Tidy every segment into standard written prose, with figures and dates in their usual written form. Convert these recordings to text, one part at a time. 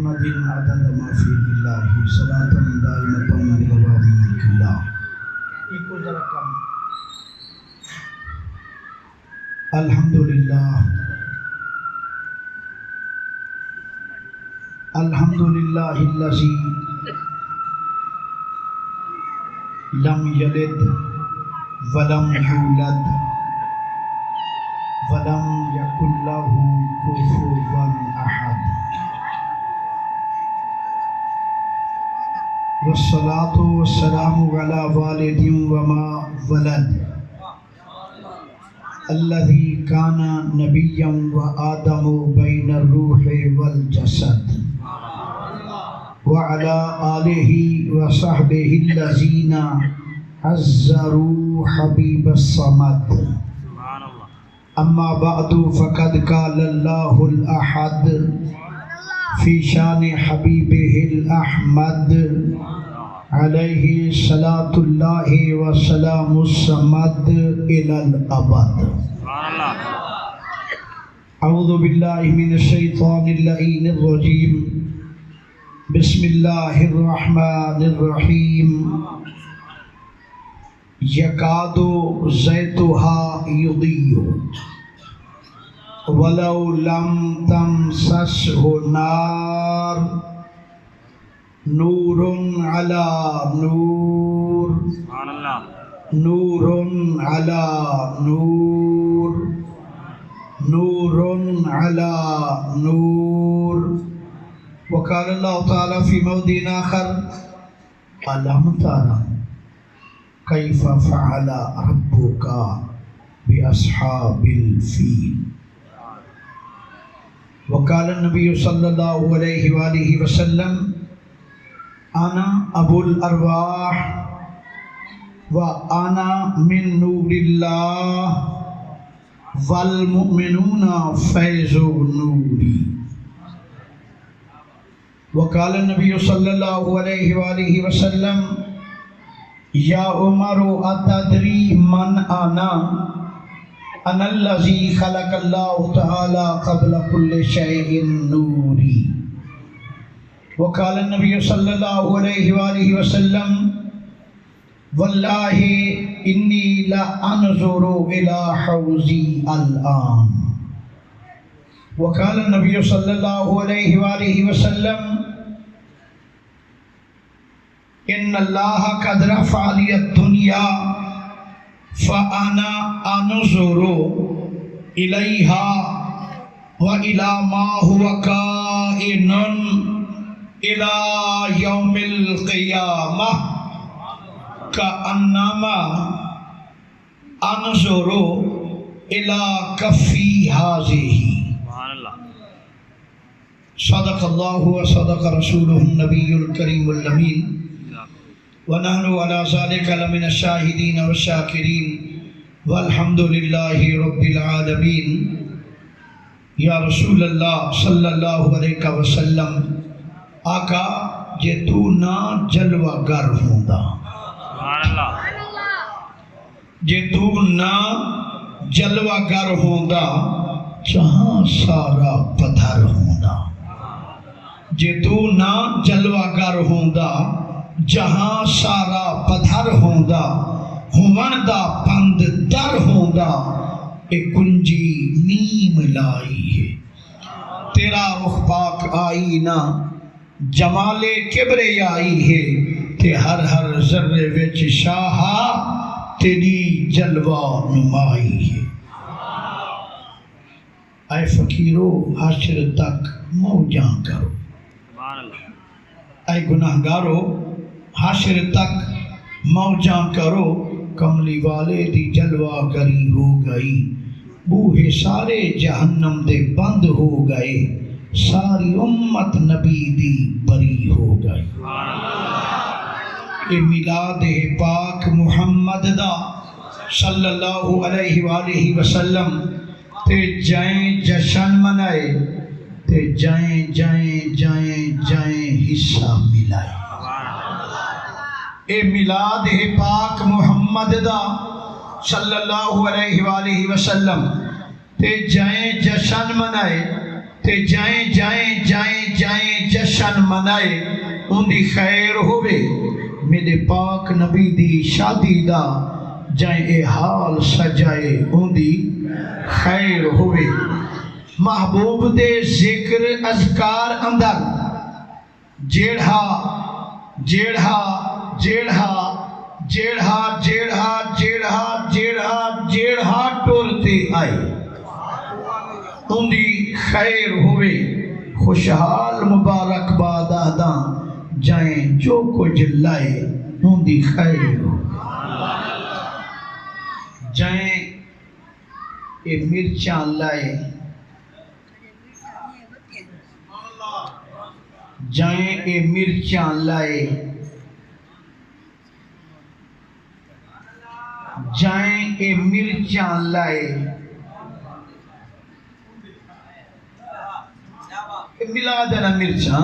محمد عدد ما فی اللہ صلاۃ دائمۃ بدوام ملک اللہ. ایک کو ذرا کم. الحمدللہ الحمدللہ الذی لم یلد ولم یولد ولم یکن لہ کفوا احد والصلاة والسلام علی والد وما ولد الذي كان نبيا وآدم بين الروح والجسد وعلى آله وصحبه الذين عزروا حبيب الصمد. أما بعد فقد قال الله الأحد في شان حبيبه الأحمد عليه صلاة الله وسلام الصمد إلى الأبد. أعوذ بالله من الشيطان اللعين الرجيم. بسم الله الرحمن الرحيم. يكاد زيتها يضيء ولو لم تمسسه نار نور على نور نور على نور نور على نور. وقال الله تعالى في موضع آخر ألم تر كيف فعل ربك بأصحاب الفيل. وقال النبي صلى الله عليه وآله وسلم أنا أبو الأرواح وأنا من نور الله والمؤمنون فيض نوري. وقال النبي صلى الله عليه وآله وسلم يا عمر أتدري من أنا الذي خلق الله تعالى قبل كل شيء نوري. وقال النبي صلى الله عليه وآله وسلم والله إني لأنظر إلى حوزي الآن. وقال النبي صلى الله عليه وآله وسلم إن الله قد رفع لي الدنيا فأنا أنظر إليها وإلى ما هو كائن إلى يوم القيامة كأنما أنظر إلى كفي هذه. صدق الله وصدق رسوله النبي الكريم الأمين ونحن على ذلك لمن الشاهدين والشاكرين والحمد لله رب العالمين. یا رسول اللہ صلی اللہ علیہ وسلم آقا جے تو نہ جلوہ گر ہوندا جے تو نہ جلوہ گر ہوندا جہاں سارا پتھر ہوندا. جے تو نہ جلوہ گر ہوندا جہاں سارا پتھر ہوندا ہون دا پند در ہوندا اے کنجی نیم لائی ہے. تیرا رخ پاک آئی نا جمال کبرے آئی ہے تے ہر ہر ذرے وچ شاہا تیری جلوہ نمائی ہے. اے فقیرو حشر تک موجاں کرو. اے گناہگارو حشر تک موجاں کرو. کملی والے دی جلوہ گری ہو گئی. بوہے سارے جہنم دے بند ہو گئے. ساری امت نبی دی بری ہو گئی. اے میلاد پاک محمد دا صلی اللہ علیہ وآلہ وسلم تے جائیں جشن منائے تے جائیں جائیں جائیں جائیں حصہ ملائے. اے میلاد پاک محمد دا صلی اللہ علیہ وآلہ وسلم تے جائیں جشن منائے تے جائیں جائیں جائیں جائیں جشن منائے ان دی خیر ہوئے میرے پاک نبی دی شادی دا جائیں اے حال سجائے ان دی خیر ہوئے محبوب دے ذکر اذکار اندر جیڑھا جیڑھا جیڑھا جیڑھا جیڑھا جیڑھا جیڑھا جیڑھا ٹولتے آئے ان دی خیر ہوئے خوشحال مبارک باد آداں جائیں جو کچھ لائے ان دی خیر ہو جائیں اے مرچاں لائے جائیں اے مرچاں لائے جائیں اے مرچاں لائے ملاد ہے نا مرچاں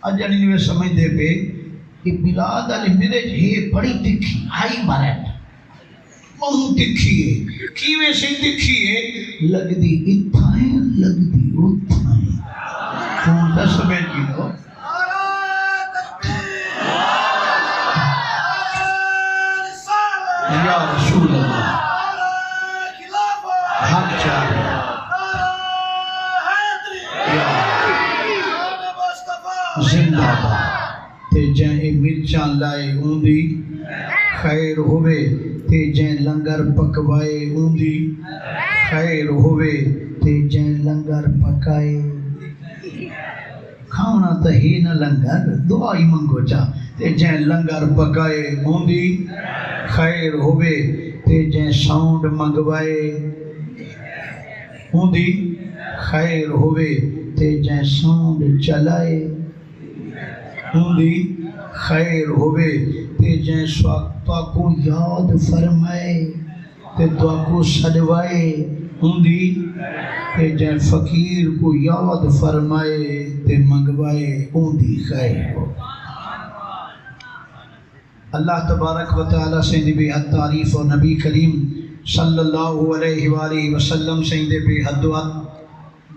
آج جانی نوے سمجھ دے پہ کہ ملاد علی مرچ ہے بڑی دکھی ہائی بارٹ بہت دکھی ہے کیویں سے دکھی ہے لگ دی اتھائیں لگ دی اتھائیں کون دا سمجھ کی لو یا رسول اللہ حق چاہے زندہ باد تے جائیں مرچاں لائے اون دی خیر ہوئے تے جائیں لنگر پکوائے اون دی خیر ہوئے تے جائیں لنگر پکائے کھانا تا ہی نہ لنگر دعائی منگو چاہ تے جائیں لنگر پکائے اون دی خیر ہوئے تے جائیں ساؤنڈ منگوائے اون دی خیر ہوئے تے جائیں ساؤنڈ چلائے ان دی خیر ہوئے تے جائیں سواقتہ کو یاد فرمائے تے دعا کو صدوائے ان دی تے جائیں فقیر کو یاد فرمائے تے منگوائے ان دی خیر ہو اللہ تبارک و تعالیٰ سے بے حد تعریف اور نبی کریم صلی اللہ علیہ وآلہ وسلم سے بے حد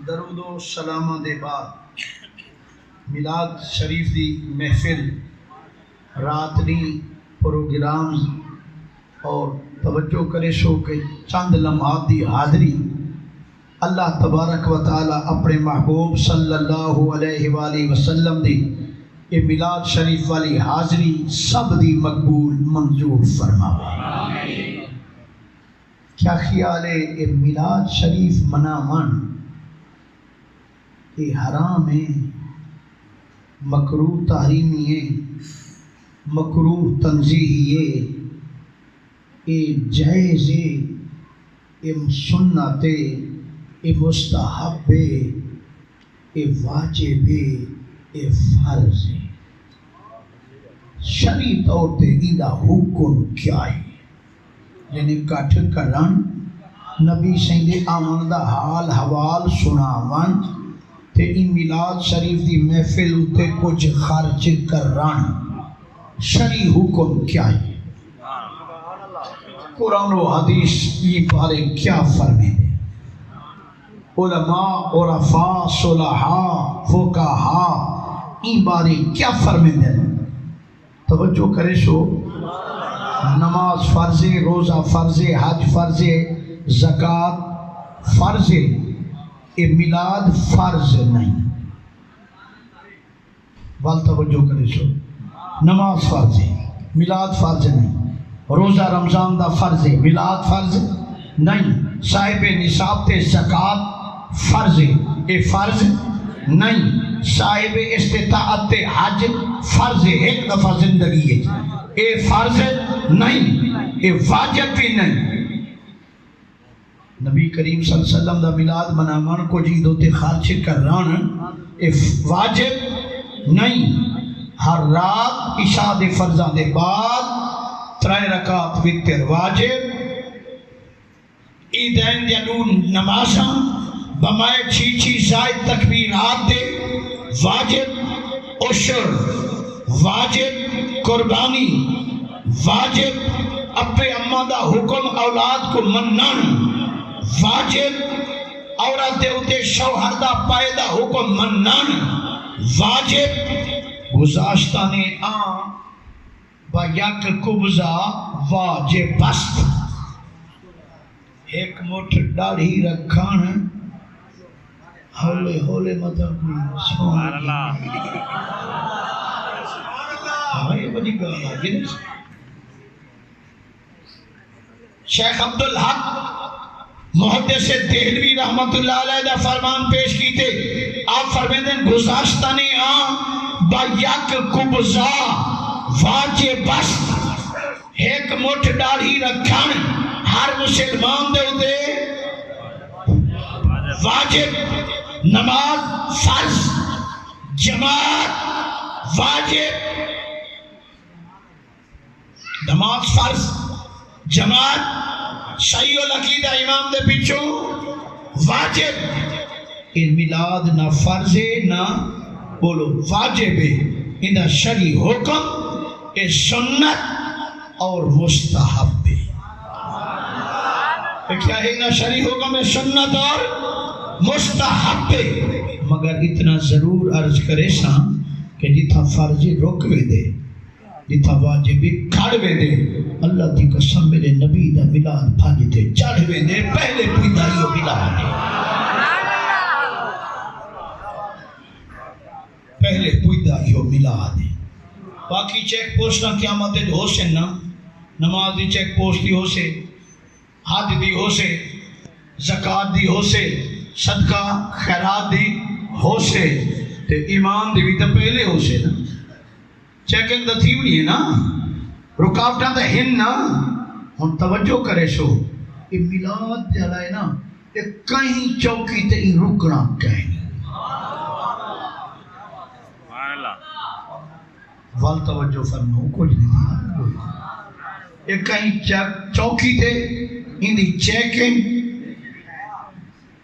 درود و سلامہ دے بعد میلاد شریف دی محفل راتنی پروگرام اور توجہ کرے سو کہ چند لمحات دی حاضری اللہ تبارک و تعالی اپنے محبوب صلی اللہ علیہ وآلہ وسلم دی یہ میلاد شریف والی حاضری سب دی مقبول منظور فرماوے کیا خیال ہے یہ میلاد شریف مناون یہ حرام ہے مکروہ تحریمی ہے مکروہ تنزیہی ہے یہ جائز ہے یہ سنت ہے یہ مستحب ہے یہ واجب ہے یہ فرض ہے شرعی طور تے ایدہ حکم کیا ہے یعنی کٹھ کرن نبی سیندے آمن دا حال حوال سناون تے این میلاد شریف دی محفل اتے کچھ خرچ کرن شرعی حکم کیا ہے قرآن و حدیث یہ بارے کیا فرمے علماء عرفاء صلحاء فقہاء این بارے کیا فرمے دیں توجہ کرے سو نماز فرض ہے روزہ فرض ہے حج فرض ہے زکوٰۃ فرض ہے یہ میلاد فرض نہیں وال توجہ کرے سو نماز فرض ہے میلاد فرض نہیں روزہ رمضان دا فرض ہے میلاد فرض نہیں صاحب نصاب تے زکوٰۃ فرض ہے یہ فرض نہیں صاحب استطاعت تے حج فرض ہے ایک دفعہ زندگی ہے یہ فرض نہیں یہ واجب بھی نہیں نبی کریم صلی اللہ علیہ وسلم دا میلاد مناون کو جی دوتے خرچ کران یہ واجب نہیں ہر رات عشاء دے فرضاں دے بعد 3 رکعت وتر واجب عیدین دے نون نمازاں بمائے 6 زائد تکبیرات دے واجب عشر واجب قربانی واجب ابے اماں دا حکم اولاد کو منن واجب عورت دے اتے شوہر دا پیدا حکم منن واجب گزاشتہ نے با یک قبضہ واجب بست ایک مٹھ داڑھی رکھان ہولے ہولے مطلب سبحان اللہ یہ بڑی گال ہے شیخ عبدالحق محدث دہلوی رحمت اللہ علیہ دا فرمان پیش کی تھے آپ فرمیدیں گزاشتہ نے با یک قبضہ واجب بست ایک مٹھ داڑھی رکھان ہر مسلمان دے ہوتے واجب نماز فرض جماعت واجب نماز فرض جماعت صحیح العقیدہ امام دے پیچھو واجب ان میلاد نہ فرض ہے نہ بولو واجب ہے ان شرعی حکم اے سنت اور مستحب ہے کیا ہے نہ شرعی حکم ہے سنت اور مستحب ہے مگر اتنا ضرور عرض کرے سا کہ جتھا فرض رکوے دے جتھا واجبی کھڑوے دے اللہ دی قسم میرے نبی دا ملاد بھاجتے چڑھوے دے پہلے پیدائیو ملاد پہلے پیدائیو ملاد باقی چیک پوسٹ نہ قیامت دے ہو سے نا نماز دی چیک پوسٹ دی ہو سے حج دی ہو سے زکاة دی ہو سے صدقہ خیرات دی ہو سے تے ایمان دی بھی تا پہلے ہو سے نا چیکنگ دا تھی ہوئی ہے نا رکاوٹاں دا ہن نا ہم توجہ کرے سو یہ میلاد دے علائے نا یہ کہیں چوکی تے ہی رکنا کہیں وال توجہ فرماؤ کچھ نہیں دیا یہ کہیں چوکی تے اندھی چیکنگ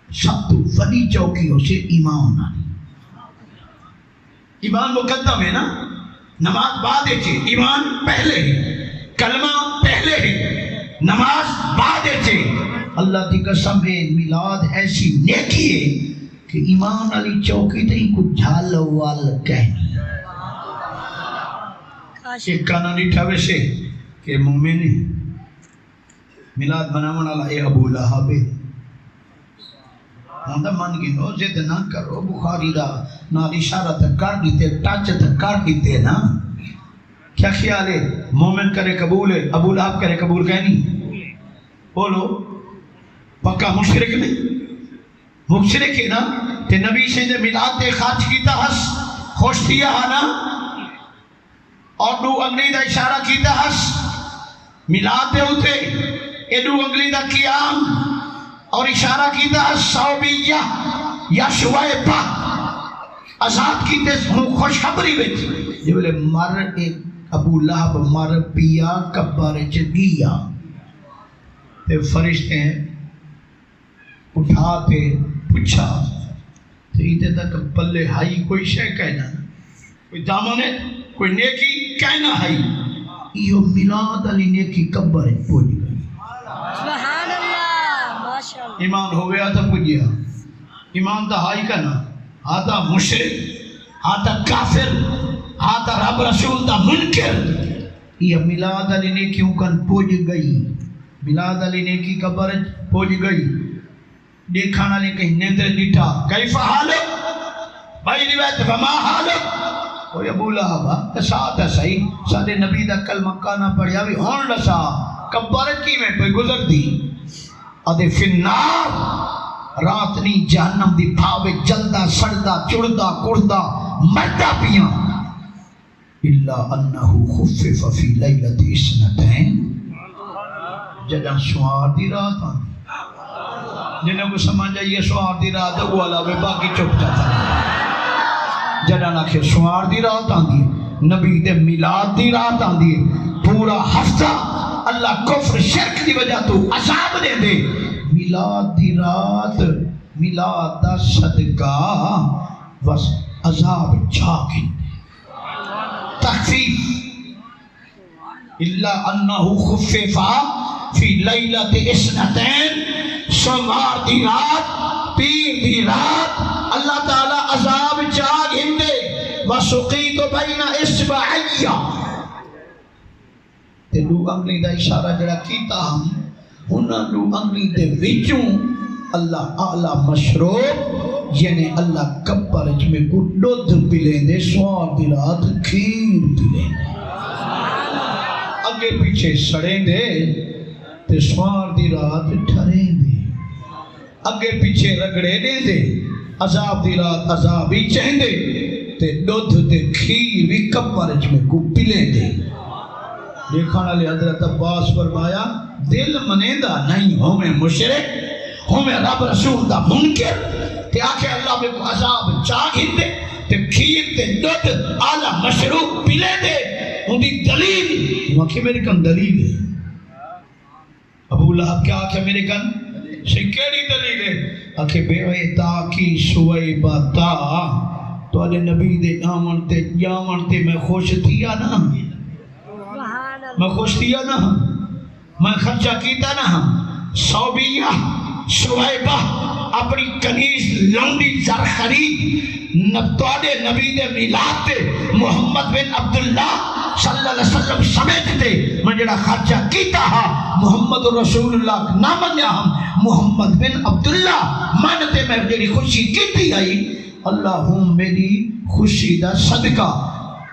سب تو وڈی چوکی ہو سے ایمان ایمان مقدم ہے نا نماز بعد ہے ایمان پہلے ہے کلمہ پہلے ہے نماز بعد ہے اللہ کی قسم ہے میلاد ایسی نیکی ہے کہ ایمان علی چوکی تے ہی کچھ جھال وال کہنی ایک کانا نہیں ٹھاوے سے کہ مومن میلاد بناون والا اے ابو لہب ہوندا من گنو زد نہ کرو بخاری دا نال اشارہ تے کر دیتے ٹچ تے کر دیتے نا کیا خیال ہے مومن کرے قبول ہے ابو لہب کرے قبول کہنی بولو پکا مشرک نہیں مشرک ہے نا تے نبی سے دے میلاد تے خرچ کیتا ہس خوش تھیا نا اور دو انگلی دا اشارہ کیتا ہس میلاد دے ہوتے اے دو انگلی دا قیام اور اشارہ کیتا ہس صوبیہ یا شوائبہ آزاد کیتے خوشخبری وچ جو بولے مر ایک ابو لہب مر پیا کبر چگیا تے فرشتے اٹھاتے پوچھا تے ایتے تک پلے ہائی کوئی شے کہنا کوئی دامنے کوئی نیکی کہنا ہے یہ میلاد علی نیکی قبر پہنچ گئی سبحان اللہ ماشاءاللہ ایمان ہو گیا تھا پجیا ایمان تا ہائی کہنا آتا مشرک آتا کافر آتا رب رسول تا منکر یہ میلاد علی نیکیوں کن پہنچ گئی میلاد علی نیکی قبر پہنچ گئی دیکھانا لے کہیں نیندر دیٹھا کیف حالک بھائی روایت فما حالک کوئی ابو لہبا تساعت ہے صحیح سارے نبی دا کلمہ کانا پڑھیا بھی ہون لسا کبارت کی میں پہ گزر دی ادھے فنار رات نہیں جہنم دی بھاوے جلدہ سڑدہ چڑدہ کڑدہ مردہ پیاں اللہ انہو خفف فی لیلت اسنتین جدہ سوار دی رات آن جنہوں کو سمجھا یہ سوار دی رات ہے وہ علاوہ باقی چپ جاتا جڑا ناکھے سوار دی رات آندی نبی دے میلاد دی رات آندی پورا ہفتہ اللہ کفر شرک دی وجہ تو عذاب دے دے میلاد دی رات میلاد دا صدقہ بس عذاب جھاگن تخفیف اللہ انہو خففا فی لیلت اسنتین سوار دی رات پیر دی رات اللہ تعالی عذاب چاگ ہندے وسقیت بین اصبعی تے دو انگلی دا اشارہ جڑا کیتا ہم انہاں دو انگلی دے وچوں اللہ اعلی مشروب یعنی اللہ کپرج میں کو دودھ پلیں دے سوار دی رات کھیر پلیں دے اگے پیچھے سڑیں دے تے سوار دی رات ٹھریں دے اگے پیچھے رگڑے دے دے عذاب دی رات عذاب ہی چہیں دے تے دودھ تے کھیر بھی کپرج میں کو پلیں دے دیکھانا لے حضرت عباس فرمایا دل منیدہ نہیں ہوں میں مشرک ہوں میں رب رسول دا منکر تے آکھے اللہ میں کو عذاب چاگ ہندے تے کھیر تے دودھ اعلی مشروب پلے دے ان دی دلیل واقعی میرے کن دلیل ہے ابو لہب کیا آکھے میرے کن سے کیڑی دلیل ہے آکھے بیعتا کی سویبہ تا تو علی نبی دے آمن تے جامن تے میں خوش تھیا نا میں خوش تھیا نا میں خرچہ کیتا نا صوبیہ شعیبہ اپنی کنیز لنڈی زر خرید نبتوادے نبی دے میلاد تے محمد بن عبداللہ صلی اللہ علیہ وسلم سمیت تے میں جڑا خرچہ کیتا ہا محمد رسول اللہ نہ منیا ہم محمد بن عبداللہ مانتے میں جڑی خوشی کیتی آئی اللہم میری خوشی دا صدقہ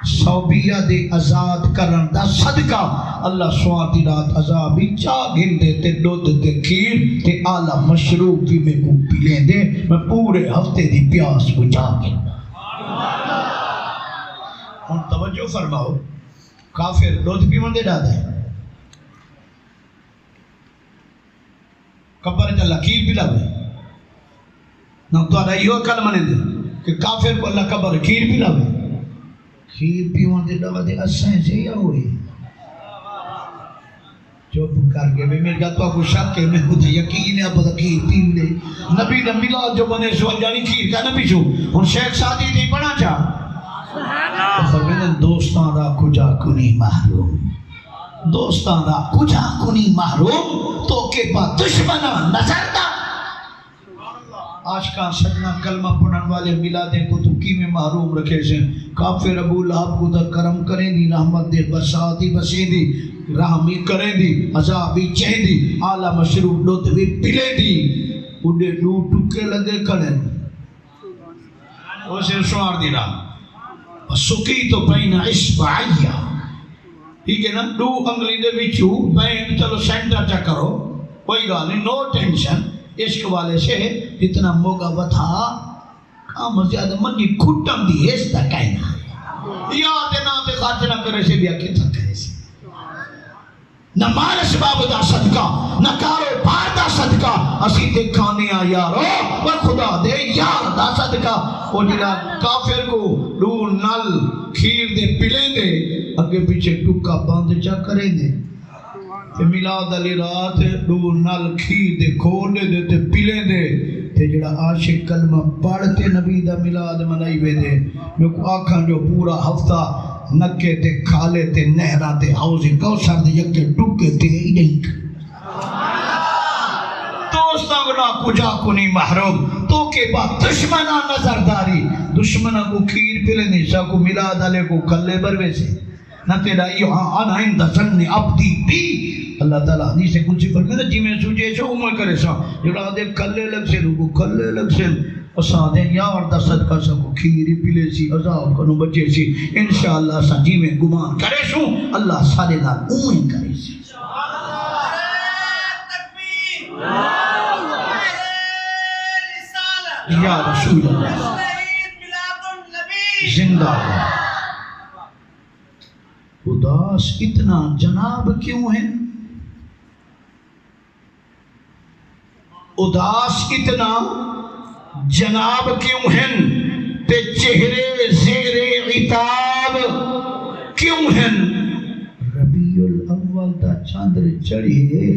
صوبیہ دے آزاد کرن دا صدقہ اللہ سوار دی رات عذابی چاگن دے تے دودھ تے کھیر تے اعلی مشروب بھی میں کو پلیں دے میں پورے ہفتے دی پیاس بجھا گن ہم توجہ فرماؤ کافر دودھ پیون دے ڈا دے کبر جا لکیر پلا دے نہ تو آدھا یہ کلمہ نے دے کہ کافر کو اللہ کبر کھیر پلا دے کھیر پیون دے ڈا دے اسائیں سے یا ہوئی چوپ کر کے میرے کہا تو آپ شک ہے میں خود یقین ہے آپ کھیر پیم لے نبی نے ملا جو بنے سوال جانی کھیر کا نبی چھو ان شیخ سادی نہیں پڑھا چاہ فرمیدن دوستان را کجا کنی محروم دوستان را کجا کنی محروم تو کے بعد دشمنہ نظر دا آج کا سجنہ کلمہ پڑھن والے ملادیں کو تو کی میں محروم رکھے سے کافر ابو لہب کو دا کرم کریں دی رحمت دے بساتی بسیں دی رحمی کریں دی عذابی چہیں دی اعلی مشروب دودھ بھی پلے دی اڈے دو ٹکے لگے کھڑے اسے سوار دی رہا سکی تو بین اصبعیہ ٹھیک ہے نا دو انگلی دے وچو بین چلو سینٹر چا کرو کوئی گال نہیں نو ٹینشن عشق والے سے اتنا موگا بتھا کام زیادہ منی کھٹم دی اس دا کہنا یاد نہ تے خرچ نہ کرے سے بیا کتا کرے سے نہ مال اسباب دا صدقہ نہ کارو بار دا صدقہ اسی تے کھانیا یارو اور خدا دے یار دا صدقہ وہ جنہا کافر کو دو نل کھیر دے پلیں دے اگے پیچھے ٹکا باندھ چا کریں دے کہ میلاد علی رات دو نل کھیر دے کھول دے تے پلیں دے تے جڑا عاشق کلمہ پڑھتے نبی دا میلاد منائی وے دے میں کو آکھاں جو پورا ہفتہ نکے تے کھالے تے نہرہ تے حوض کوثر دے یکے ٹکے تے ایڈنک دوستاں گنا کجا کنی محروم تو کے بعد دشمنہ نظرداری دشمنہ کو کھیر پلے نہیں سا کو میلاد علی کو کلے بروے سے نہ تیرا یہاں آنا اندہ سننے عبدی بھی اللہ تعالیٰ حدیث کچھ فرمائے جی میں سوچے چھو عمر کرے سا جڑا دے کلے لگ سے روکو کلے لگ سے اساں دیں یار دا صدقہ سا کو کھیری پلے سی عذاب کنو بچے سی انشاءاللہ سا جی میں گمان کرے سو اللہ سارے نال اوہیں کرے سی یا رسول اللہ زندہ اللہ اداس اتنا جناب کیوں ہے اداس اتنا جناب کیوں ہیں تے چہرے زیر عتاب کیوں ہیں ربیع الاول دا چاندر چڑھے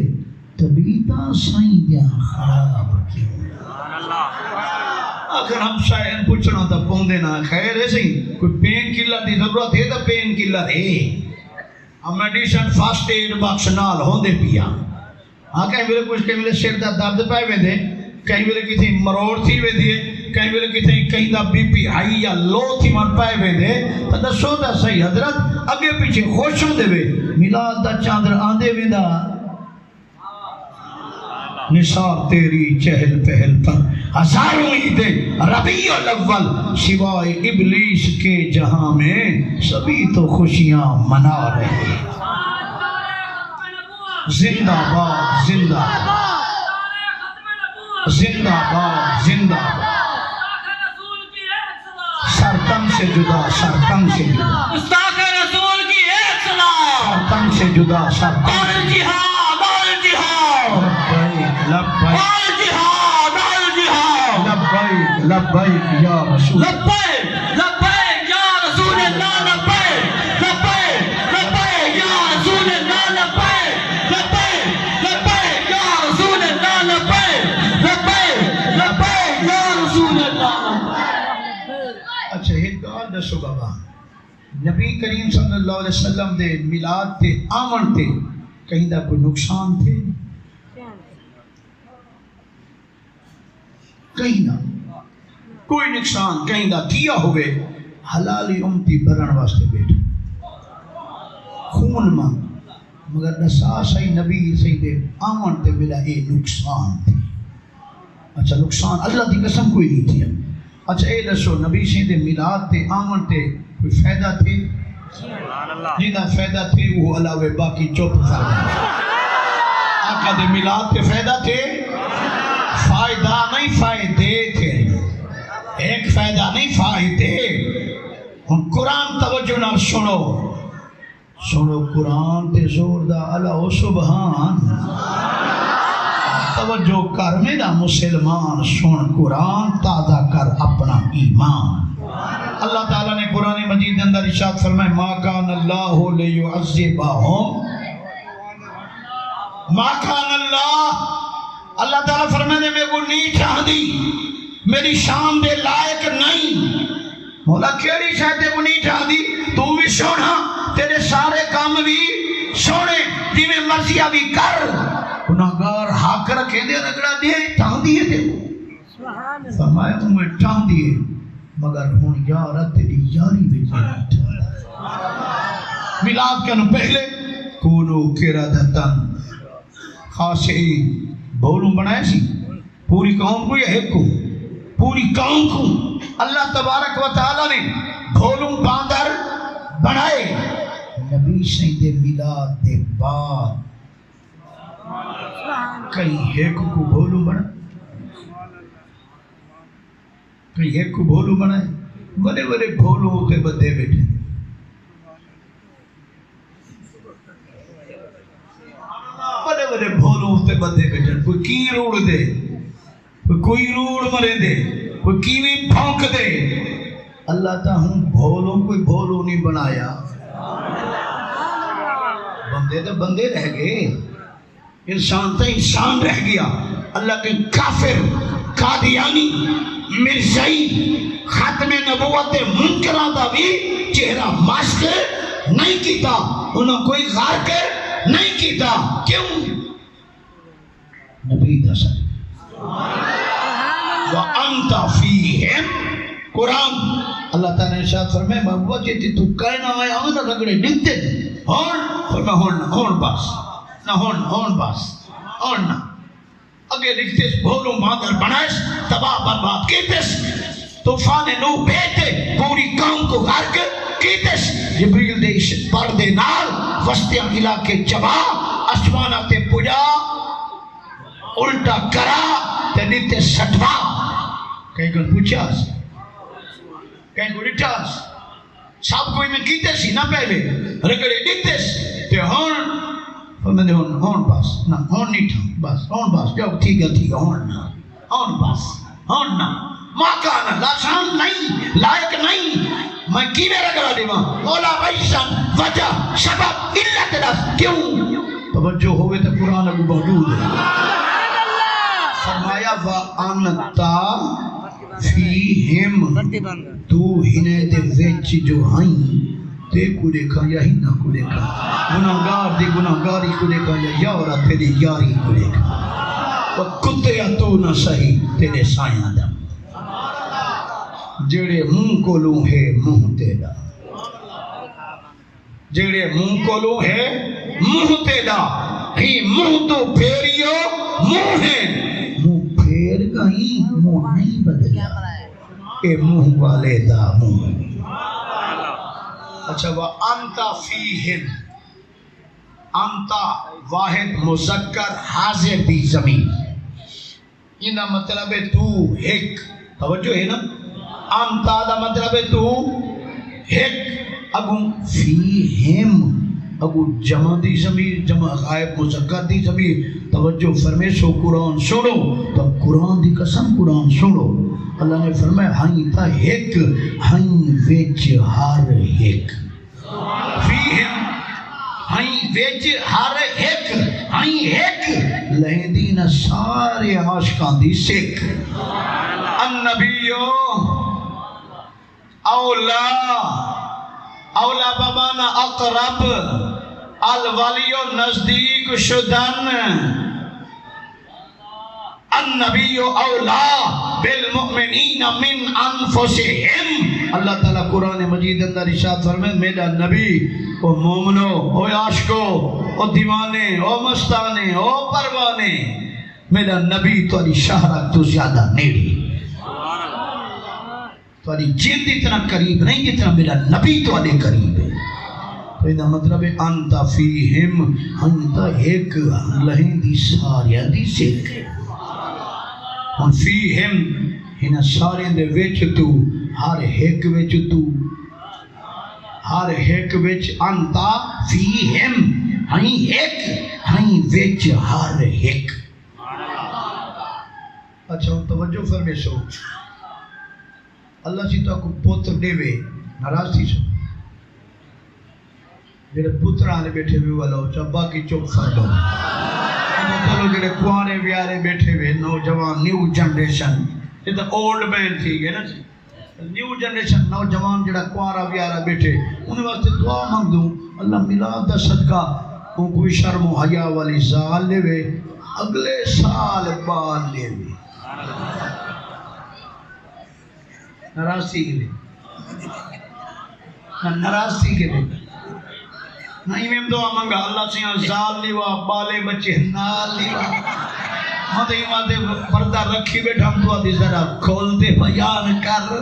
طبیعتاں سائیں دیا خراب کیوں اگر ہم شاید پوچھنا تا پوندے نا خیر ہے صحیح کوئی پین کلر دی ضرورت ہے تا پین کلر ہے ہم میڈیسن فاسٹ ایڈ باکس نال ہوندے پیا آکے میرے کچھ کے میرے سر دا درد پائے میں دے کہیں ویلے کتھیں مروڑ تھی وے دیے کہیں ویلے کتھیں کہیں دا بی پی ہائی یا لو تھی من پائے وے دے تو دسو دا صحیح حضرت اگے پیچھے خوش ہوں دے وے میلاد دا چاندر آندے وے دا نثار تیری چہل پہل پر ہزاروں عیدیں ربیع الاول سوائے ابلیس کے جہاں میں سبھی تو خوشیاں منا رہے زندہ باد زندہ باد زندہ باد زندہ باد سرتم سے جدا سرتم سے جدا مستاق رسول کی ایک سلام سرتم سے جدا سرتم اور جہاد اور جہاد لبیک اور جہاد اور جہاد لبیک لبیک یا رسول لبیک لبیک یا رسول اللہ لبیک لبیک لبیک یا رسول اللہ لبیک لبیک لبیک یا رسول اللہ لبیک لبیک لبیک یا رسول اللہ. اچھا ایک گال دسو بابا نبی کریم صلی اللہ علیہ وسلم دے میلاد تے آمن تے کہیں دا کوئی نقصان تھے کہیں نہ کوئی نقصان کہیں دا کیا ہوئے حلالی امتی برن واسطے بیٹھا خون ماں مگر نسا صحیح نبی صحیح دے آمن تے ملا اے نقصان تھی اچھا نقصان اللہ دی قسم کوئی نہیں تھی اچھا اے دسو نبی صحیح دے میلاد تے آمن تے کوئی فائدہ تھے جنہ فائدہ تھے وہ علاوہ باقی چوپ فرما آقا دے میلاد تے فائدہ تھے فائدہ نہیں فائدے تھے ایک فائدہ نہیں فائدے ہم قرآن توجہ نہ سنو سنو قرآن تے زور دا اللہ سبحان توجہ کر میرا مسلمان سن قرآن تازہ کر اپنا ایمان اللہ تعالیٰ نے قرآن مجید اندر ارشاد فرمائے ما کان اللہ لیعذبہم ما کان اللہ تعالیٰ فرمائے میں کو نہیں چاہدی میری شان دے لائق نہیں مولا کیڑی شاید کو نہیں چاہدی تو بھی سونا تیرے سارے کام بھی سونے جی میں مرضی ابھی کر گناہگار حق رکھے دے رگڑا دے ٹھان دیے دے فرمایا تمہیں ٹھان دیے مگر ہون یارہ تیری یاری بھی نہیں میلاد کے پہلے کونو قردتن خاشعین بولوں بنائے سی پوری قوم کو یا ایک کو پوری قوم کو اللہ تبارک و تعالیٰ نے بھولوں باندر بنائے نبی سید میلاد دے بعد کئی ایک کو بھولوں بنا کئی ایک کو بھولوں بنائے بڑے بڑے بھولوں ہوتے بدے بیٹھے بڑے بڑے بھولوں ہوتے بدے بیٹھے کوئی کی روڑ دے کوئی روڑ مرے دے کوئی کیوی پھونک دے اللہ تا ہوں بھولوں کوئی بھولوں نہیں بنایا بندے تو بندے رہ گئے انسان تو انسان رہ گیا اللہ کے کافر قادیانی مرزائی ختم نبوت منکرہ دا بھی چہرہ ماسک نہیں کیتا انہوں کوئی غار کے نہیں کیتا کیوں نبی دا سر وَأَنْتَ فِيهِمْ قرآن اللہ تعالیٰ نے ارشاد فرمائے محبوبہ جیتی تو کہنا آیا ہوں نہ رگڑے ڈگتے ہون فرمائے ہون باس نہ ہون باس ہون نہ اگے لکھتے بھولوں باندر بنائش تباہ برباد کیتس طوفان نو بیتے پوری قوم کو غرق کیتس جبریل دے اس پردے نال وسط علاقے چبا اسمانہ تے پجا الٹا کرا تے نیتے سٹوا کہیں کو پوچھاس کہیں کو ڈٹاس سب کوئی میں کیتے سی نہ پہلے رگڑے نیتے تے ہون فرمائے ہون باس نہ ہون نہیں تھا بس ہون باس جاؤ ٹھیک ہے ہون باس ہون نہ ماں کانا لاشان نہیں لائق نہیں میں کی میں رگڑا دیواں مولا ویسن وجہ سبب علت دس کیوں توجہ ہوئے تو قرآن ابو موجود ہے فرمایا وَأَنْتَ فِيهِمْ تو ہنے دے ویچ جو ہائیں تے کو دیکھا یا ہی نہ کو دیکھا گناہگار دی گناہگاری کو دیکھا یا یارہ تیری یاری کو دیکھا وہ کتے تو نہ سہی تیرے سایاں دا جڑے منہ کولوں ہے منہ تیرا جڑے منہ کولوں ہے منہ تیرا ہی منہ تو پھیریو منہ ہے منہ پھیر گئی منہ نہیں بدلا اے منہ والے دا منہ اچھا وَأَنْتَ فِيهِمْ انتا واحد مذکر حاضر دی زمین یہ نا مطلب ہے تو ایک توجہ ہے نا انتا دا مطلب ہے تو ایک اگو فیہم اگو جمع دی زمین جمع غائب مذکر دی زمین توجہ فرمے سو قرآن سنو تو قرآن دی قسم قرآن سنو اللہ نے فرمایا ہائیں تا ایک ہائیں ویچ ہر ایک فیہم ہائیں ویچ ہر ایک ہائیں ایک لہدین سارے عاشقان دی سکھ النبیو اولا اولا بابانا اقرب الولیو نزدیک شدن النبی اولا بالمؤمنین من انفسہم اللہ تعالیٰ قرآن مجید اندر ارشاد فرمائے میرا نبی او مومنو او عاشقو او دیوانے او مستانے او پروانے میرا نبی تو علی شہرہ تو زیادہ نیڑی تو علی جلد اتنا قریب نہیں جتنا میرا نبی تو علی قریب ہے تو یہ مطلب ہے انتا فیہم انتا ایک لہیں دی ساریاں دی سکھ ہم فیہم ہنا سارے دے ویچ تو ہر ایک ویچ تو ہر ایک ویچ انتا فیہم ہائیں ایک ہائیں ویچ ہر ایک اچھا ہم توجہ فرمے سو اللہ سی تو کو پوتر دے وے ناراض تھی سو میرے پتر آنے بیٹھے ہوئے والا ہو چبا کی چوک فرد ہو چلو جڑے کوانے بیارے بیٹھے ہوئے نوجوان نیو جنریشن یہ تو اولڈ مین تھی گئے نا نیو جنریشن نوجوان جڑا کوارا بیارا بیٹھے انہیں واسطے دعا مانگ دوں اللہ میلاد دا صدقہ ان کوئی شرم و حیا والی زال لے وے اگلے سال بال لے وے نراستی کے لئے نراستی کے لئے نہیں میں دعا مانگا اللہ سے زال لیوا بالے بچے نال لیوا مدہی مادے پردہ رکھی بیٹھا ہم دعا دی ذرا کھولتے بیان کر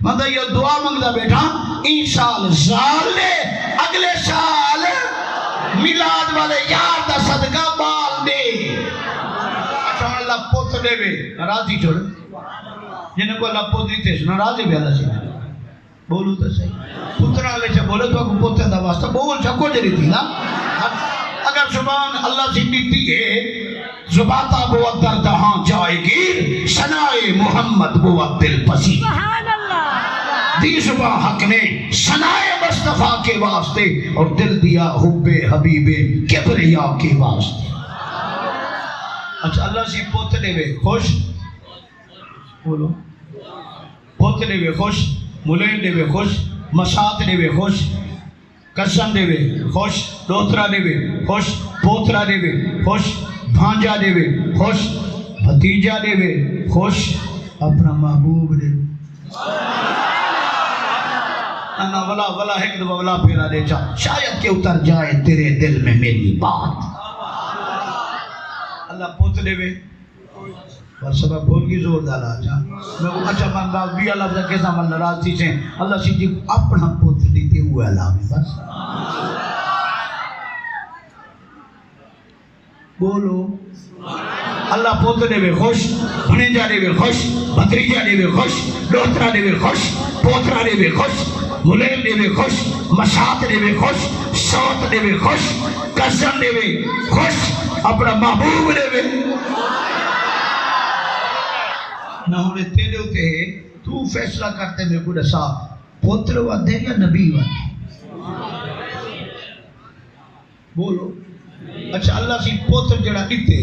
مدہی یہ دعا مانگا بیٹھا این سال زال لے اگلے سال میلاد والے یار دا صدقہ بال دے اچھا اللہ پوت دے بے ناراضی چھوڑ جنہیں کو اللہ پوت دیتے ناراضی بھی اللہ سے بولو تو صحیح پتر آگے چھے بولے تو اگر پوتے دا واسطہ بول چھکو جری تھی نا اگر زبان اللہ سے دیتی ہے زباتا بوت در دہاں جائے گیر سنائے محمد بوت دل پسی دی زبان حق نے سنائے مصطفیٰ کے واسطے اور دل دیا حب حبیب کبریا کے واسطے اچھا اللہ سے پوتنے میں خوش بولو پوتنے میں خوش ملین دے وے خوش مسات دے وے خوش کسن دے وے خوش دوترا دے وے خوش پوترا دے وے خوش بھانجا دے وے خوش بھتیجا دے وے خوش اپنا محبوب دے انا ولا ولا ایک دو ولا پھیرا دے چا شاید کہ اتر جائے تیرے دل میں میری بات اللہ پوت دے وے اور سبب بول کی زور ڈالا جا میں وہ اچھا من باغ بھی اللہ سے کیسا من ناراض تھی سے اللہ سے جی اپنا پوتر دیتے ہوئے اللہ میں بس بولو اللہ پوتر دے بھی خوش بھنیجا دے بھی خوش بھتریجا دے بھی خوش دوترا دے بھی خوش پوترا دے بھی خوش ملین دے بھی خوش مسات دے بھی خوش سوت دے بھی خوش کسن دے بھی خوش اپنا محبوب دے بھی نہ ہونے تیرے ہوتے ہیں تو فیصلہ کرتے میں کوئی رسا پوتر وعدے یا نبی وعدے بولو اچھا اللہ سی پوتر جڑا کتے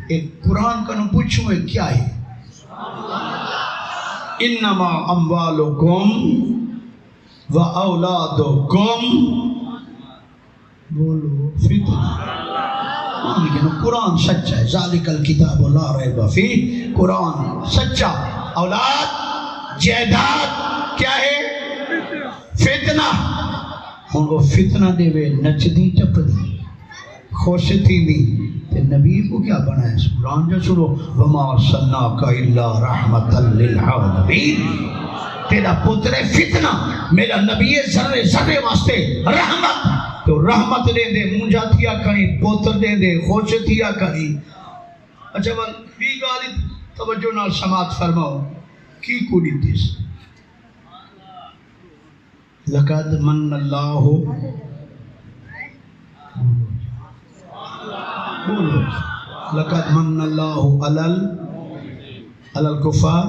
ایک قرآن کا نو پوچھو ہے کیا ہے انما اموالکم و اولادکم بولو فتنہ قرآن سچا ہے. ذالک الکتاب لا ریب فیہ، قرآن سچا. اولاد جائیداد کیا ہے؟ فتنہ. ہوں وہ فتنہ دے وے نچدی ٹپدی خوش تھی دی تے نبی کو کیا بنایا؟ قرآن جو سنو وما ارسلناک الا رحمتا للعالمین. تیرا پتر فتنہ، میرا نبی ذرے ذرے واسطے رحمت. تو رحمت دے دے مونجا تھیا کہیں، پوتر دے دے خوش تھیا کہیں. اچھا بل بھی گالی توجہ نال سماعت فرماؤ کی کو دیتیس. لقد من اللہ بولو لقد من اللہ علی الکفار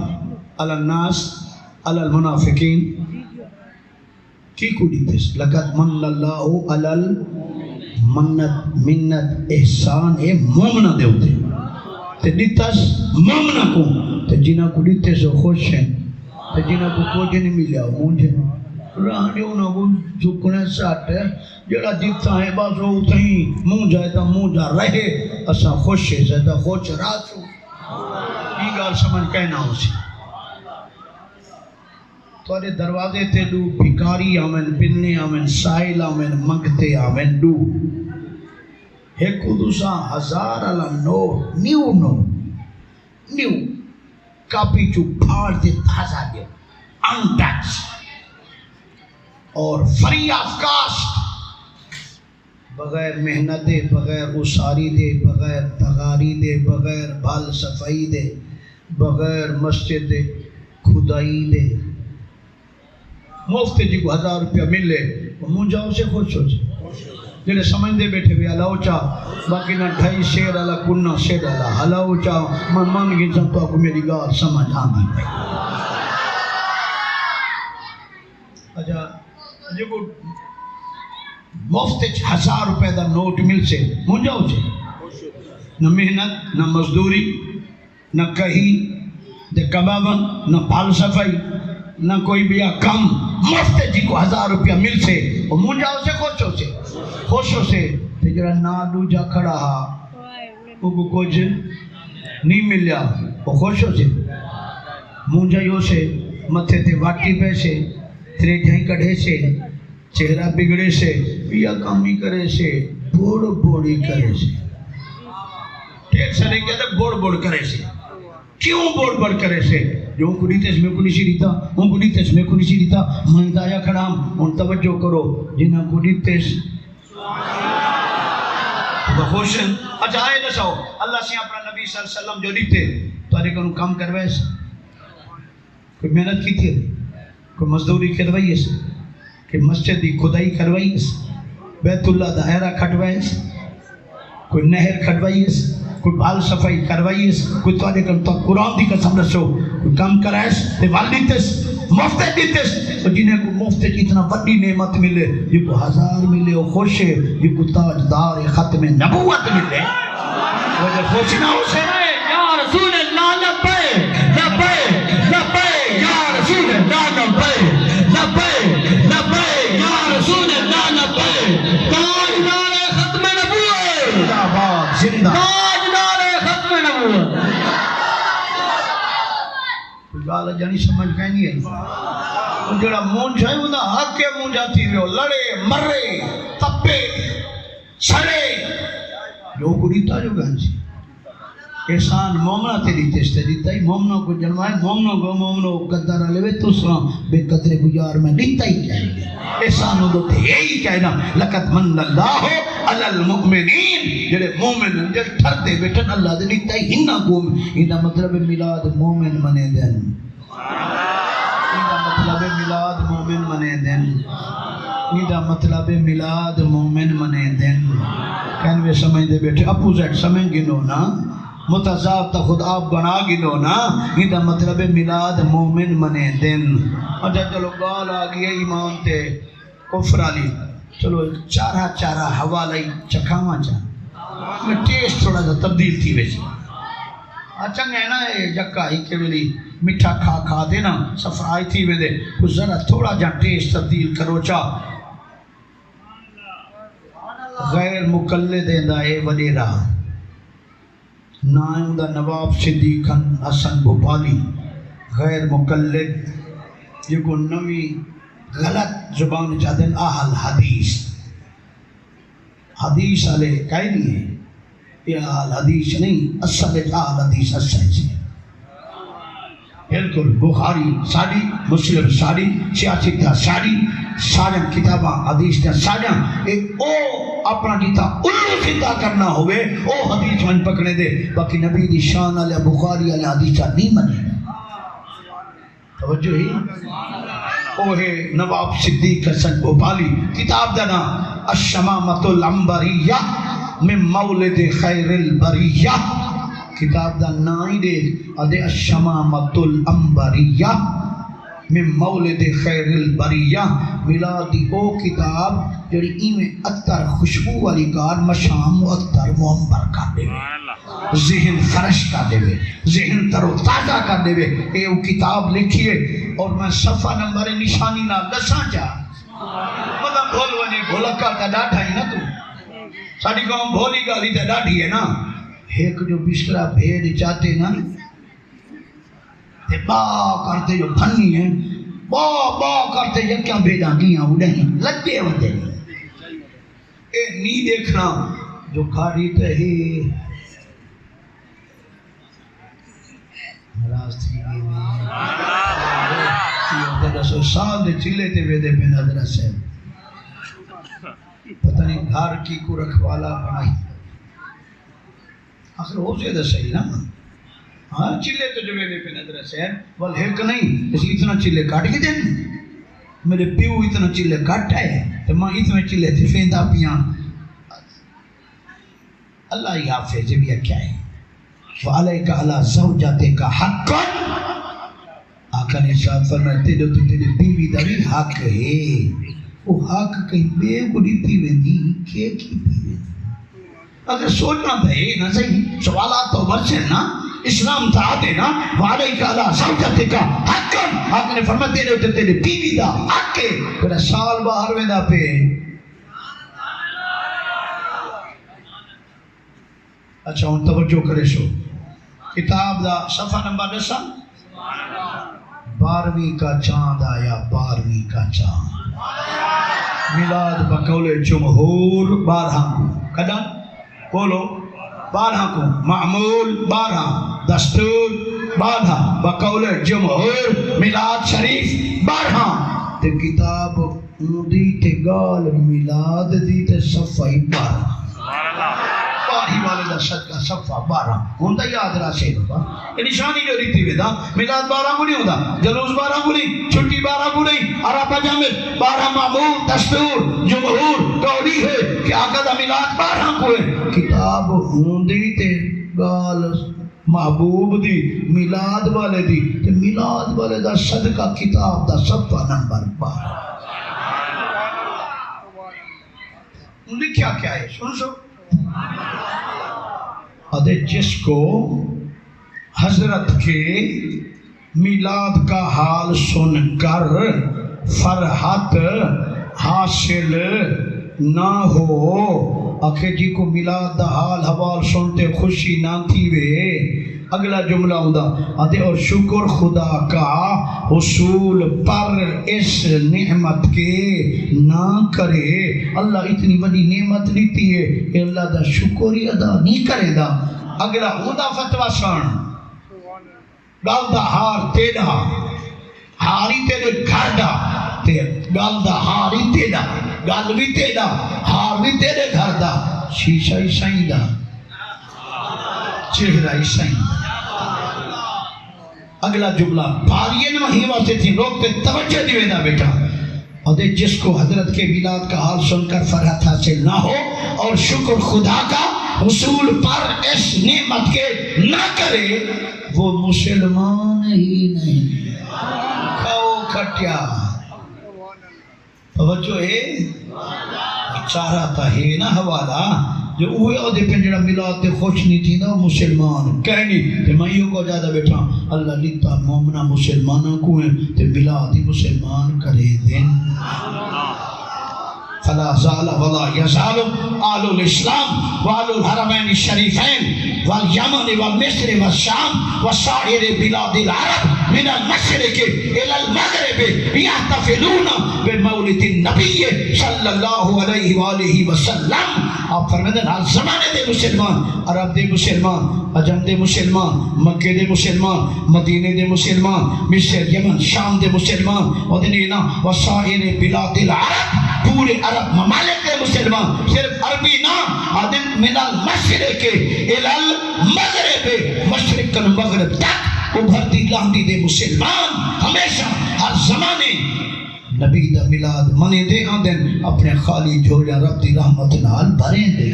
علی الناس علی المنافقین. کی کو دیتیس؟ لقد من اللہ علی منت احسان اے مومنہ دے ہوتے تے دیتاس مومنہ کو تے جنہ کو دیتے سو خوش ہیں تے جنہ کو کوجے نہیں ملیا مونجے رہنے انہوں کو جھکنے ساتھ ہے جڑا دیتا ہے بس وہ اتہیں مونجا ہے تا مونجا رہے اسا خوش ہے زیادہ خوش راتو. یہ گال سمجھ کہنا ہو سی. توڑے دروازے تے دو بھکاری آمین، بلنے آمین، سائل آمین، منگتے آمین دو. ایک دوسا ہزار علا نوٹ نیو کاپی چو پھاڑ دے تازہ دے انٹچ اور فری آف کاسٹ، بغیر محنت دے، بغیر اساری دے، بغیر تغاری دے، بغیر بھال صفائی دے، بغیر مسجد دے کھدائی دے. مفت جی کو 1000 روپیہ ملے وہ مونجاؤ سے خوش ہو جائے. جنہیں سمجھ دے بیٹھے بھی ہلاؤ چاہ باقی نہ ڈھائی شیر علا کنہ شیر علا ہلاؤ چاہ میں مان گی جب تو آپ کو میری گال سمجھ آگی. اچھا جب مفت 1000 روپے دا نوٹ مل سے مونجاؤ سے نہ محنت نہ مزدوری نہ کہیں دے کبابن نہ پھال صفائی نہ کوئی بھی کم. مفت جی کو 1000 روپیہ مل سے وہ مونجاؤ سے خوش ہو سے تجرہ نادو جا کھڑا ہا وہ کو کچھ نہیں ملیا وہ خوش ہو سے مونجائیوں سے متھے تے واٹی پہ سے تیرے جائیں کڑھے سے چہرہ بگڑے سے یا کامی کرے سے بوڑی کرے سے ٹیک سنے کہتے بوڑ کرے سے. کیوں بوڑ کرے سے؟ جو ان کو دیتیس میں کو نہیں دیتا، ان کو دیتیس میں کو نہیں دیتا. میں دایا کھڑام ان توجہ کرو جنہاں کو دیتیس بخوشن. اچھا آئے نساؤ اللہ سے اپنا نبی صلی اللہ علیہ وسلم جو دیتے تو آدھے کنو کام کروائے سے، کوئی محنت کی تھی، کوئی مزدوری کروائیے سے، کوئی مسجد دی خدائی کروائیے سے، بیت اللہ دائرہ کھٹوائیے سے، کوئی نہر کھٹوائیے سے، کوئی بال صفائی کروائیے سے، کوئی تو آدھے کنو تو قرآن دی قسم رسو کوئی کام کرائے سے، دیوال دیتیس مفت دیتیس. اور جنہیں کو مفت اتنا بڑی نعمت ملے جن کو 1000 ملے وہ خوش ہے، جن کو تاجدار ختم نبوت ملے وہ خوش نہ ہو سے. یا رسول اللہ لبیک لبیک لبیک یا رسول اللہ لبیک لبیک لبیک یا رسول اللہ لبیک. تاجدار ختم نبوت زندہ باد زندہ. تاجدار ختم نبوت. کوئی گال جانی سمجھ کہیں ہے جڑا مونجھا ہے وہ حق کے مونجھا تھی وہ لڑے مرے تپے چھڑے جو کو دیتا جو گانسی. احسان مومنہ تے دیتے سے دیتا ہی مومنہ کو جنوائے مومنہ کو قدر لے تو ساں بے قدر گجار میں دیتا ہی کہیں گے. احسان ہو تو یہی کہنا لقد من اللہ علی المؤمنین جڑے مومن جڑے ٹھر دے بیٹھن اللہ دے دیتا ہی ہنہ گوم. یہ مطلب میلاد مومن منے دن، مطلب میلاد مومن منے دن، یہ مطلب میلاد مومن منے دن. کہنوے سمجھ دے بیٹھے اپوزٹ سمجھ گنو نا، متضاب تا خود آپ بنا گنو نا. یہ مطلب میلاد مومن منے دن. اچھا چلو گال آگئی ایمان تے کفر علی. چلو چارہ حوالی چکھاما چاہ میں ٹیسٹ تھوڑا سا تبدیل تھی ویسے. اچھا ہے نا جکا ہی کے ویلی مٹھا کھا دے نا صفائی تھی وے دے کچھ ذرا تھوڑا جا ٹیسٹ تبدیل کرو چاہ. غیر مقلد دا اے وڈیرا نائم دا نواب صدیق حسن بھوپالی غیر مقلد یہ کو نوی غلط زبان جادن اہل حدیث حدیث علیہ کہہ نہیں ہے یہ اہل حدیث نہیں اصل اہل حدیث اصل سے بالکل بخاری ساری مسلم ساری سیاست دا ساری سارے کتاباں حدیث دا سارے او اپنا جیتا الو سیدھا کرنا ہوئے او حدیث من پکڑے دے باقی نبی دی شان علیہ بخاری علیہ حدیثہ نہیں منے توجہ ہی او ہے نواب صدیق حسن بھوپالی کتاب دا نام الشمامۃ العنبریہ من مولد خیر البریہ کتاب دا نائی دے ادھے الشمامۃ العنبریہ من مولد خیر البریہ میلادی او کتاب جڑی ایمیں اتر خوشبو والی کار مشام اتر معمبر کر دے ذہن فرش کر دے ذہن تر و تازہ کر دے اے او کتاب لکھیے اور میں صفحہ نمبر نشانی نہ دساں چاہ مطلب بھول ونے بھولا کرتا ڈاٹھا ہی نا تو ساڑھی قوم بھولی گالی تا ڈاٹھی ہے نا ایک جو بسترہ بھیڑ چاہتے نا تے با کرتے جو پھنی ہیں با کرتے یکیاں بھیڑاں گیاں اڑیں لگے ہوتے اے نی دیکھنا جو کھاری تے ہی راز تھی گئی میں رسول سال دے چلے تے ویدے پہ نظر سے پتہ نہیں گھار کی کو رکھوالا بنائی آخر ہو سے دے صحیح نا ہاں چلے تو جو ویدے پہ نظر سے بل ایک نہیں اس اتنا چلے کاٹ کے دیں میرے پیو اتنا چلے کاٹا ہے تو ماں اتنا چلے تھے فیندہ پیاں اللہ ہی حافظ بھی کیا ہے وَعَلَيْكَ عَلَىٰ زَوْجَتِكَ حَقًّا آقا نے ساتھ فرماتے جو تیرے بیوی دا بھی حق ہے وہ حق کہیں بے گڑی پیوے نہیں کی پیوے اگر سوچنا تھا یہ نہ صحیح سوالات تو برچے نا اسلام تھا آتے نا وَعَلَيْكَ عَلَىٰ زَوْجَتِكَ حَقًّا آقا نے فرماتے جو تیرے بیوی دا حق ہے پھر سال باہر میں دا پہ اچھا ان توجہ کرے شو کتاب دا صفحہ نمبر 10 12ویں کا چاند آیا 12ویں کا چاند میلاد بقول جمہور 12 کو کدن بولو 12 کو معمول 12 دستور 12 بقول جمہور میلاد شریف 12 تے کتاب دی تے گال میلاد دی تے صفحہ 12 ہی والے دا صدقہ صفحہ 12 ہوندہ یاد رہا سے بابا نشانی جو ریتی ویدہ میلاد 12 کو نہیں ہوندہ جلوس 12 کو نہیں چھٹی 12 کو نہیں عربہ جامل 12 معمول دستور جمہور قولی ہے کہ آقا دا میلاد 12 کو ہے کتاب ہوندی تے گال محبوب دی میلاد والے دی تے میلاد والے دا صدقہ کتاب دا صفحہ نمبر 12 لکھیا کیا ہے سن ادھے جس کو حضرت کے میلاد کا حال سن کر فرحت حاصل نہ ہو اکھے جی کو میلاد دا حال حوال سنتے خوشی نہ تھی وے اگلا جملہ ہوندہ ادھے اور شکر خدا کا حصول پر اس نعمت کے نہ کرے اللہ اتنی بڑی نعمت لیتی ہے کہ اللہ دا شکر ہی ادا نہیں کرے دا اگلا ہوندہ فتوہ سن گال دا ہار تیڑا ہاری تیڑے گھر دا گال دا ہاری تیڑا گال بھی تیڑا ہار بھی تیڑے گھر دا شیشہ ہی سائیں دا چہرہ ہی سائیں دا اگلا جملہ بھارین وہیں واسے تھی لوگ تے توجہ دیوے دا بیٹا اور جس کو حضرت کے میلاد کا حال سن کر فرحت حاصل نہ ہو اور شکر خدا کا حصول پر اس نعمت کے نہ کرے وہ مسلمان ہی نہیں کھاؤ کھٹیا توجہ ہے چارہ تا ہے نا حوالہ جو اوہ او دے پنجڑا میلاد تے خوش نہیں تھی نا مسلمان کہنی کہ میں یوں کو جادہ بیٹھا اللہ لیتا مومنہ مسلمانہ کو ہیں تے میلاد ہی مسلمان کرے دیں فلا زال ولا يزال آل الإسلام وآل الحرمين الشريفين واليمن والمصر والشام وسائر بلاد العرب من المشرق إلى المغرب يحتفلون بمولد النبي صلی اللہ علیہ وآلہ وسلم. آپ فرمائیں ہر زمانے دے مسلمان، عرب دے مسلمان، عجم دے مسلمان، مکے دے مسلمان، مدینے دے مسلمان، مصر، یمن، شام دے مسلمان، ودنینا وسائر بلاد العرب، پورے عرب ممالک کے مسلمان، صرف عربی نہ آدم من المشرق الى المغرب، مشرق و مغرب تک ابھرتی لاندی دے مسلمان ہمیشہ ہر زمانے نبی دا ملاد منے دے آدن اپنے خالی جھولیا رب دی رحمت نال بھریں دے.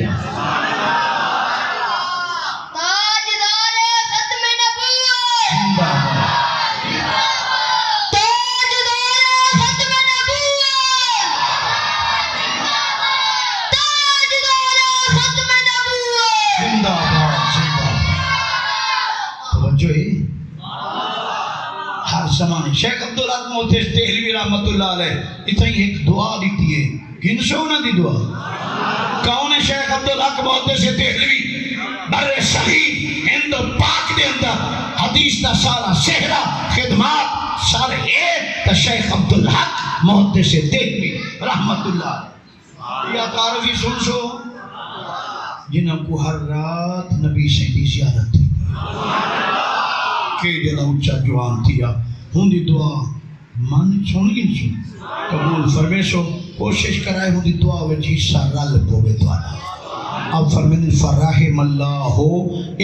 تاجدار ختم نبوت، تاجدار ختم نبوت، تاجدار ختم نبوت. زندہ باد، زندہ باد. توجہ ہے ہر زمانے. شیخ عبدالحق محدث دہلوی رحمت اللہ علیہ اتنی ایک دعا دیتی ہے، گنسو نہ دی دعا. کون ہے شیخ عبدالحق محدث دہلوی؟ بر صحیح ہند پاک دے اندر حدیث دا سارا صحرا خدمات سارے تا شیخ عبدالحق محدث دہلوی رحمت اللہ علیہ. یا تعارفی سن سو جنہوں کو ہر رات نبی سے دی زیارت تھی کہ جلا اچھا جوان تھیا ہوں دی دعا من سن گن سن قبول فرمے سو کوشش کرائے ہوں دی دعا وچی سارا لپوگے دعا. اب فرمین فرحم اللہ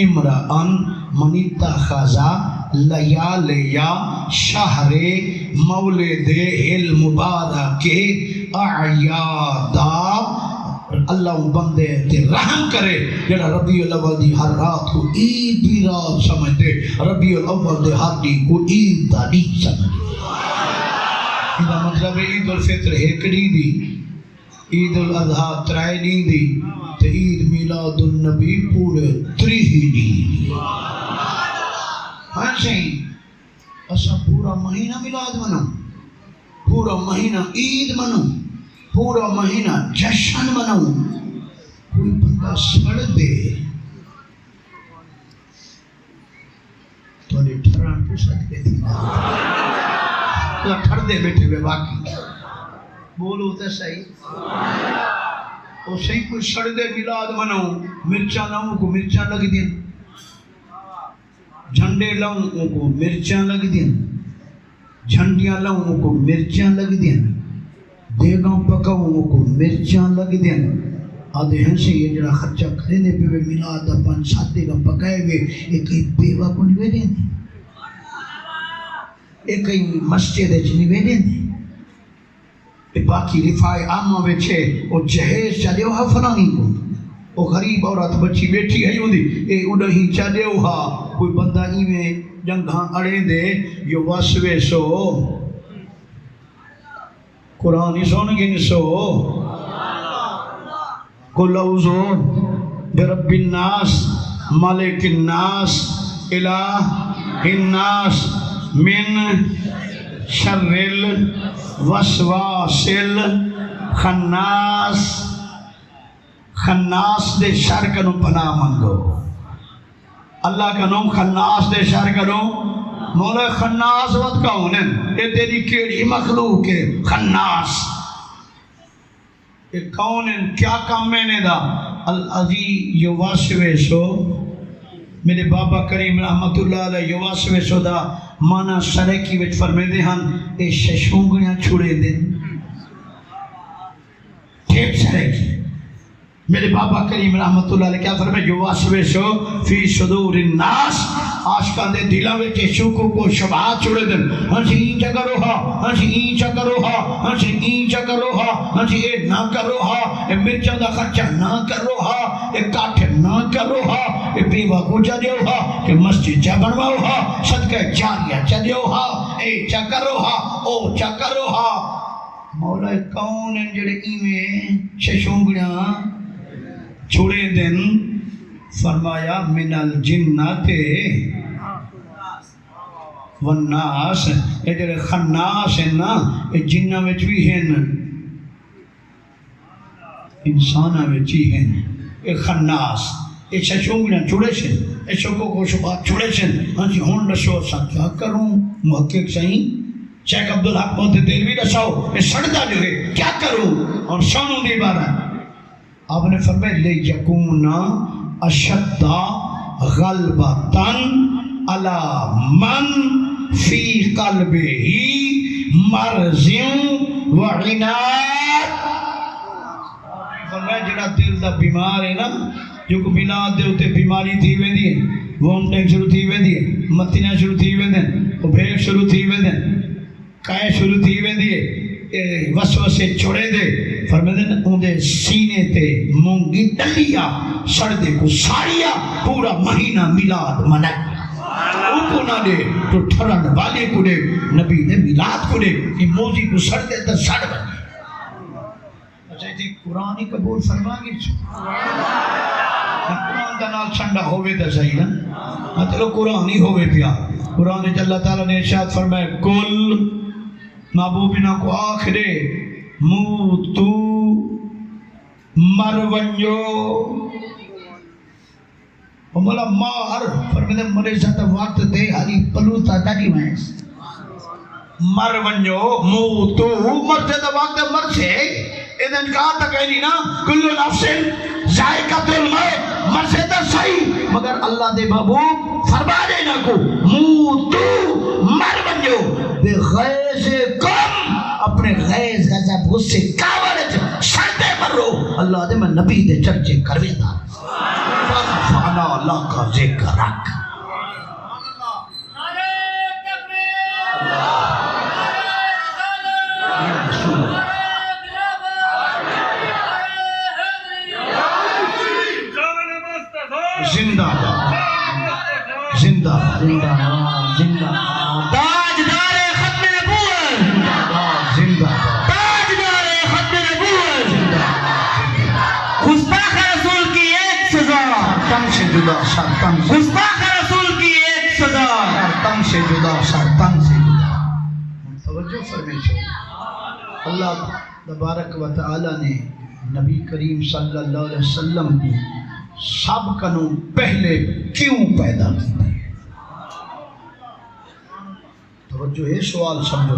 امران منیتا خازا لیالیا شہر مولد المبارک اعیادا. اللہ بندے تے رحم کرے جڑا ربیع الاول دی ہر رات کو عید دی رات سمجھتے، ربیع الاول دے ہر دی کو عید دا دی سمجھتے. یہ مطلب عید الفطر ایکڑی دی، عید الاضحیٰ ترائنی دی، تے عید میلاد النبی پورے تریہی دی. ہاں صحیح اسا پورا مہینہ میلاد منو، پورا مہینہ عید منو، پورا مہینہ جشن مناؤں. کوئی بندہ سڑ دے تو انہیں ٹھران پو سکتے تھی ٹھر دے بیٹھے ہوئے باقی بولو تو صحیح. وہ صحیح کوئی سڑ دے میلاد مناؤں، مرچاں لاؤں کو مرچاں لگ دیں، جھنڈے لاؤں کو مرچاں لگ دیں، جھنڈیاں لاؤں کو مرچاں لگ دیں، دیگاں پکاؤں کو مرچاں لگ دیں. آدھے ہیں سے یہ جڑا خرچہ کھرینے پہ وہ میلاد اپن ساتھے گا پکائے ہوئے ایک کئی بیوہ کو نہیں دیں دیں، ایک کئی مسجد نہیں دیں دیں. باقی رفاع عامہ بیچے وہ جہیز چلے ہوا فلانی کو، وہ غریب عورت بچی بیٹھی ہے ہوندی اے اڑہی چلے ہوا کوئی بندہ ہی میں جنگاں اڑے دے یہ واسوے سو قرآن سن گن سو قل اعوذ برب الناس ملک الناس الہ الناس من شر الوسواس الخناس. خناس دے شر کنو پناہ منگو. اللہ کا نام خناس دے شر کنو. مولا خناس وقت کون ہے؟ یہ تیری کیڑی مخلوق ہے خناس. یہ کون ہے؟ کیا کام میں نے دا؟ العزی یواسوے سو. میرے بابا کریم رحمت اللہ علیہ یواسوے سو دا مانا سرکی وچ فرمے دے ہن اے ششونگیاں چھوڑے دے ٹھیک سرکی. میرے بابا کریم رحمت اللہ علیہ کیا فرمائے یواسوے سو فی صدور الناس. عاشقان دے دلاں وچ شکو کو شبہات چھوڑے دن. ہنسی این چا کرو ہا، ہنسی این چا کرو ہا، ہنسی این چا کرو ہا، ہنسی اے نہ کرو ہا، اے مرچاں دا خرچہ نہ کرو ہا، اے کاٹھ نہ کرو ہا، اے بیوہ کو چا دیو ہا، کہ مسجد چا بنواؤ ہا، صدقہ جاریہ چا دیو ہا، اے چا کرو ہا، او چا کرو ہا. مولا کون ہیں جڑے ایویں ششونگڑیاں چھوڑے دن؟ فرمایا من الجنات والناس. یہ جڑے خناس ہیں نا یہ جنہ وچ بھی ہیں. انسان وچی ہیں اے خناس اے چشونگیاں چھوڑے سن اے شکو کو شبات چھوڑے سن ہاں جی ہون رسو سا کیا کروں محقق صحیح شیخ عبدالحق موتی دلوی رساؤ اے سڑدہ جو ہے کیا کروں اور سانوں دی بارا آپ نے فرمائے لے یکون اشدہ غلبتاً علی من فی قلبہی مرضیوں و عناد فرمائے جڑا دل دا بیمار ہے نا جو کو ملاد دے ہوتے بیماری تھی ویندی ہے وونٹنگ شروع تھی ویندی ہے متیاں شروع تھی ویندی ہیں بھیک شروع تھی ویندی ہیں کائے شروع تھی ویندی ہے وسوسے چھوڑے دے فرمائے دے ان دے سینے تے مونگی ڈلیا سردے کو ساڑیا پورا مہینہ ملاد منائے ان کو نہ دے تو ٹھرن والے کو دے نبی دے ملاد کو دے یہ موزی کو سردے در سڑ بن اچھا یہ قرآنی قبول فرما گی قرآن دا نال چھنڈا ہوئے دا صحیح نا چلو قرآنی ہوئے پیا قرآن جا اللہ تعالیٰ نے ارشاد فرمائے کل محبوبینہ کو آخرے موتو مرونجو مولا مار فرمائے مرے ساتھ وقت دے حالی پلوتا داڑی میں مرونجو موتو مرتے دا وقت مر سے ادھن کہا تھا کہنی نا کلو نفسن ذائقہ الموت مر سے دا صحیح مگر اللہ دے محبوب فرما دینا کو موتو مرونجو بے غیظ کم اپنے غیظ غضب غصے کاورج سردے مرو اللہ دے میں نبی دے چرچے کروے دا فانا اللہ کا ذکر رکھ زندہ زندہ زندہ زندہ تاجدار ختم نبوت زندہ تاجدار ختم نبوت گستاخ رسول کی ایک سزا تنگ سے جدا سر تنگ سے گستاخ رسول کی ایک سزا تنگ سے جدا سر تنگ سے جدا توجہ فرمیشو اللہ تبارک و تعالی نے نبی کریم صلی اللہ علیہ وسلم کو سب کنوں پہلے کیوں پیدا کی توجہ ہے سوال سمجھو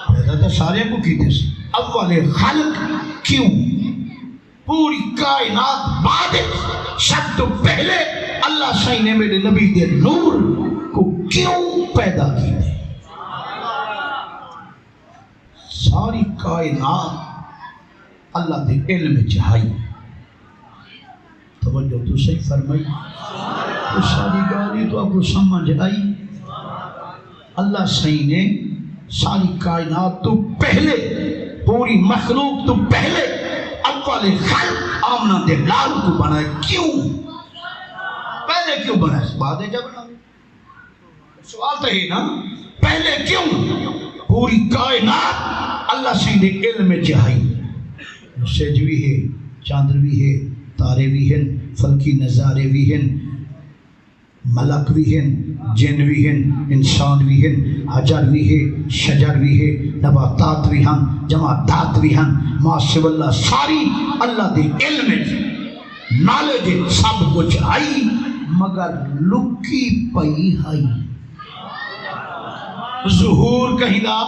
پیدا تو سارے کو کی تھے اول خلق کیوں پوری کائنات بعد سب تو پہلے اللہ صحیح نے میرے نبی دے نور کو کیوں پیدا کی تھے ساری کائنات اللہ دے علم چاہیے توجہ تو صحیح فرمائی تو ساری گالی تو آپ کو سمجھ آئی اللہ صحیح نے ساری کائنات تو پہلے پوری مخلوق تو پہلے اول خلق آمنہ دے لال کو بنائے کیوں پہلے کیوں بنائے بعد جب بنائے سوال تو ہی نا پہلے کیوں پوری کائنات اللہ صحیح نے علم چاہی سج بھی ہے چاندر بھی ہے تارے بھی ہیں فلکی نظارے بھی ہیں ملک بھی ہیں جن بھی ہیں انسان بھی ہیں حجر بھی ہے شجر بھی ہے نباتات بھی ہیں جماعتات بھی ہیں معاشر اللہ ساری اللہ دے علم نالج سب کچھ آئی مگر لکی پئی آئی ظہور کہیں دا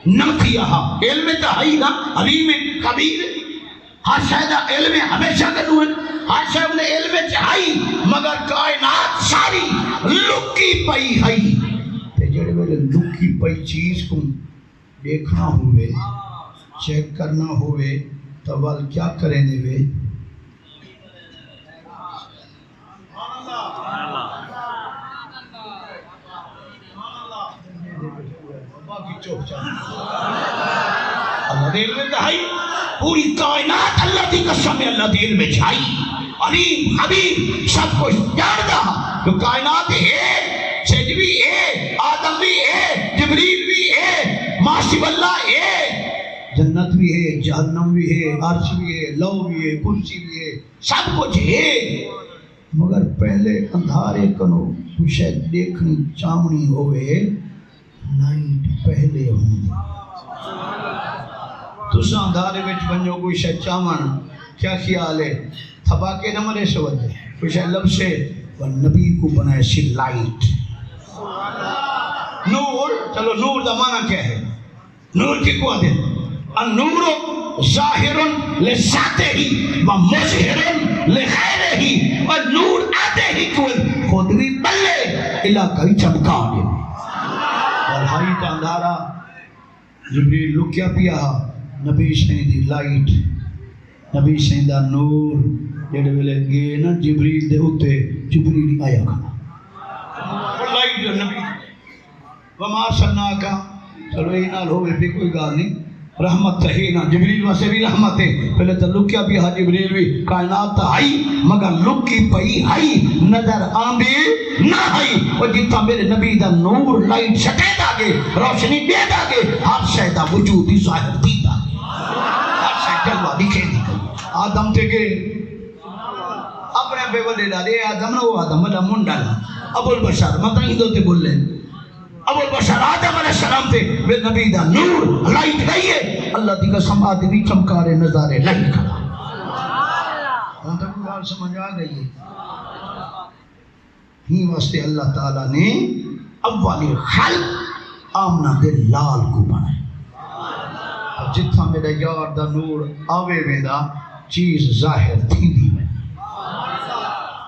نہ کیا علم تا آئی نا علیم خبیر ہر شاید علم ہمیشہ کروں ہر شاید علم چاہی مگر کائنات ساری لکی پئی ہائی تے جڑے میرے لکی پئی چیز کو دیکھنا ہوئے چیک کرنا ہوئے تو وال کیا کریں دے اللہ دے علم چاہی پوری کائنات اللہ دی قسم ہے اللہ دی علم چاہی علیم حبیب سب کچھ جاندہ کہ کائنات ہے سج بھی ہے آدم بھی ہے جبریل بھی ہے معاشب اللہ ہے جنت بھی ہے جہنم بھی ہے عرش بھی ہے لو بھی ہے کرسی بھی ہے سب کچھ ہے مگر پہلے اندھارے کنو کچھ دیکھنی چامنی ہوئے نائٹ پہلے ہوں تساں اندھارے وچ ونجو کوئی شے چاون کیا خیال ہے تھبا کے نہ مرے سے ودے کوئی شے لب سے وہ نبی کو بنائے سی لائٹ نور. چلو نور دا معنی کیا ہے؟ نور کی کو دے النور ظاہر لذاتہ و مظہر لغیرہ اور نور آتے ہی کوئی خود بھی بلے علاقہ ہی چمکا دے اور ہائی تا اندھارا جبریل لکیا پیا نبی شہین دی لائٹ نبی شہین دا نور جڑے ویلے گئے نا جبریل دے ہوتے جبریل آیا کھانا لائٹ جو نبی وما سننا کا چلو یہ نال ہوئے بھی کوئی گال نہیں رحمت تہی نا جبریل واسے بھی رحمت ہے پہلے تو لکیا بھی جبریل بھی کائنات آئی مگر لکی پئی آئی نظر آندی نہ آئی اور جتا میرے نبی دا نور لائٹ شکے دا گے روشنی دے دا گے ہر شہدہ وجودی ظاہر دی دا گے ہر شہدہ جلوہ دکھے دی گئی آدم تھے گے اپنے بے ولے ڈالے آدم نہ وہ آدم اللہ منڈالا ابو البشر مطلب ہی دو تے بول لیں ابو البشر آدم علیہ السلام تھے وہ نبی دا نور لائٹ گئی ہے اللہ دی قسم آدمی چمکارے نظارے لائٹ کھڑا ہوں تک بات سمجھ آ گئی ہے ہی واسطے اللہ تعالیٰ نے اولی خلق آمنہ دے لال کو بنائے اب جتھا میرا یار دا نور آوے ویدہ چیز ظاہر تھی دی میں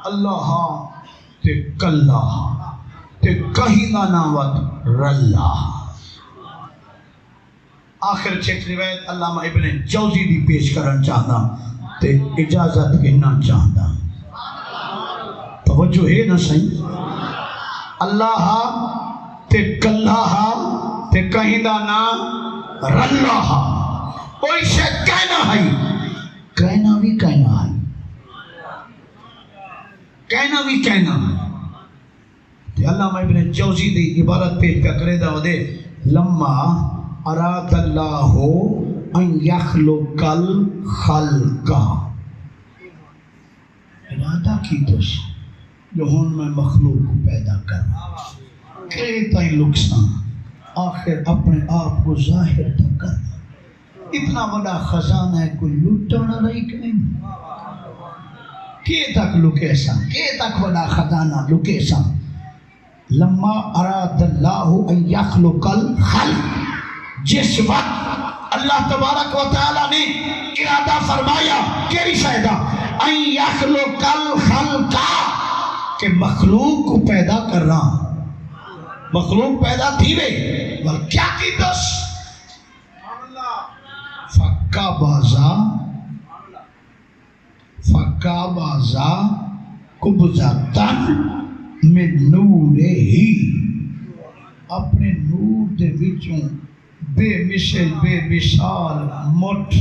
اللہ تے کلہ تے کہیں نہ ناوت رلہ. آخر چھت روایت علامہ ابن جوزی دی پیش کرن چاہتا تے اجازت گھننا چاہتا توجہ ہے نا صحیح اللہ تے کلہ تے کہیں نہ رلہ کوئی شے کہنا ہے کہنا بھی کہنا ہے کہنا بھی کہنا ہے علامہ ابن جوزی دی عبارت پیش پہ کرے دا دے لما اراد اللہ ان یخلق الخلقہ ارادہ کی دس جو ہون میں مخلوق کو پیدا کرنا کہتا ہی لکسان آخر اپنے آپ کو ظاہر تک کرنا اتنا بڑا خزانہ ہے کوئی لٹا نہ رہی کہ نہیں کہ تک لکے سا کہ تک بڑا خزانہ لکے سا لما اراد اللہ ان یخلق الخلق جس وقت اللہ تبارک و تعالی نے ارادہ فرمایا کیری شاہدہ ان یخلق الخلق کہ مخلوق کو پیدا کرنا مخلوق پیدا تھی وے بل کیا کی دس فکا بازا قبضتن من نور ہی اپنے نور دے وچوں بے مثل بے مثال مٹ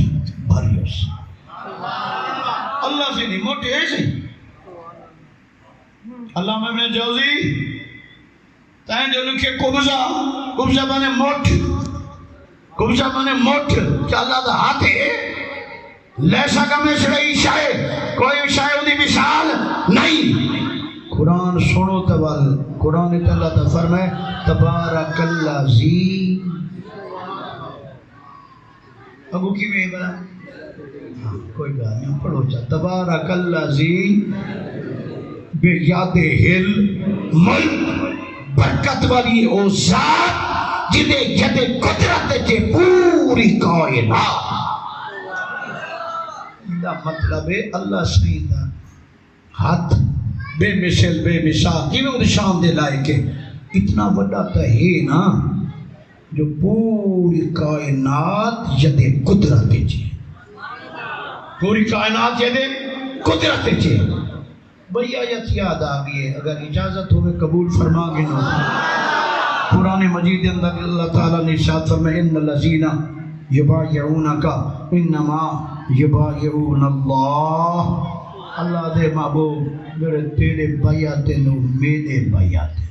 بھریوس اللہ سے نہیں موٹے ایسے اللہ میں جوزی تائیں جو لکھے قبضہ بنے موٹ قبضہ بنے موٹ کہ اللہ دا ہاتھ ہے لیسا کا مثل شاہ کوئی شاہ دی مثال نہیں قرآن سنو تبال قرآن تعالیٰ تا فرمائے تبارک اللہ زی ابو کی میں بنا کوئی گا نہیں پڑھو چاہ تبارک اللہ زی بے یاد ہل ملک برکت والی او ذات جدے جدے قدرت چے پوری کائنات دا مطلب ہے اللہ سیدہ ہاتھ بے مثل بے مثال کی میں شان دے لائے کہ اتنا بڑا تو ہے نا جو پوری کائنات یدے قدرت چے پوری کائنات یدے قدرت چے بڑی آیت یاد آگئی ہے اگر اجازت ہوئے قبول فرما گے نا قرآن مجید اندر اللہ تعالیٰ نے ارشاد فرمائے ان الذین یبایعونکا انما یبایعون اللہ اللہ دے محبوب جڑے تیرے بیعتے نو میرے بیعتے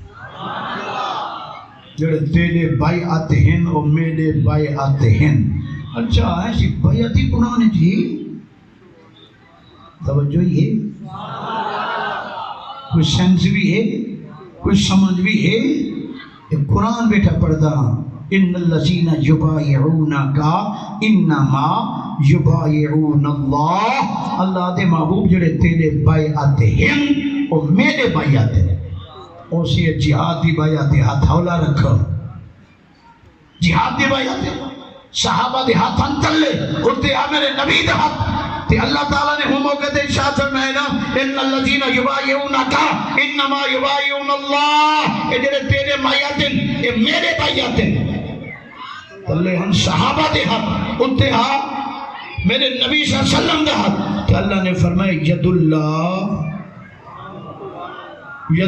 جڑے تیرے بیعتے ہیں اور میرے بیعتے ہیں اچھا ایسی بیعتی قرآن جی توجہ ہی ہے کوئی سینس بھی ہے کوئی سمجھ بھی ہے قرآن بیٹھا پڑھتا ان الذین یبایعونک انما یبایعون اللہ، اللہ دے محبوب جڑے تیرے بیعت ہیں وہ میرے بیعت ہیں، اسی جہاد دی بیعت ہاتھ ہولا رکھو، جہاد دی بیعت ہے، صحابہ دے ہاتھ انتلے اٹھتے آ میرے نبی دے ہاتھ تے اللہ تعالیٰ نے ہم موقع دے ارشاد فرمایا نا ان الذین یبایعونک انما یبایعون اللہ، اے جڑے تیرے بیعت ہیں اے میرے بیعت ہیں۔ اللہ ہم صحابہ دے ہاتھ اٹھتے آ میرے نبی صلی اللہ علیہ وسلم دے ہاتھ کہ اللہ نے فرمایا ید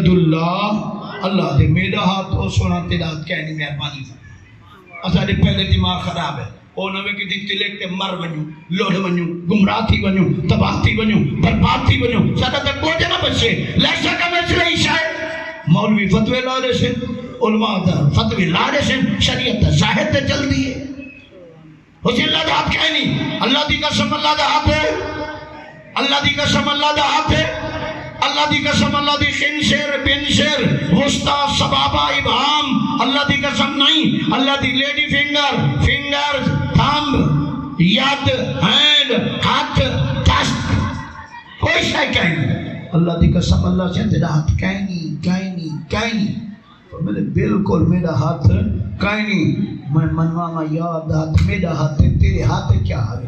اللہ، اللہ دے میرا ہاتھ او سونا تیرا ہاتھ کہنی مہربانی فرما، اسا دے پہلے دماغ خراب ہے، او نوے کی دکھتی لے کے مر ونیوں، لوڑ ونیوں، گمراہ تھی ونیوں، تباہ تھی ونیوں، برباد تھی ونیوں، سادہ تک پہنچے نہ بچے، لیسا کا مسئلہ ہی شاید مولوی فتوے لارے سے، علماء دا فتوی لارے سے، شریعت دا ظاہر تے چل دیئے، اسے اللہ دا ہاتھ کہنی، اللہ دی قسم اللہ دا ہاتھ ہے، اللہ دی قسم اللہ دا ہاتھ ہے، اللہ دی قسم اللہ دی خنشر بنشر وسطی سبابہ ابہام، اللہ دی قسم نہیں، اللہ دی لیڈی فنگر تھمب ید ہینڈ ہاتھ ٹسٹ کوئی شے کہیں، اللہ دی قسم اللہ سے تیرا ہاتھ کہیں میرے بالکل میرا ہاتھ کہیں، میں منواما یاد ہاتھ میرا ہاتھ تیرے ہاتھ کیا ہے؟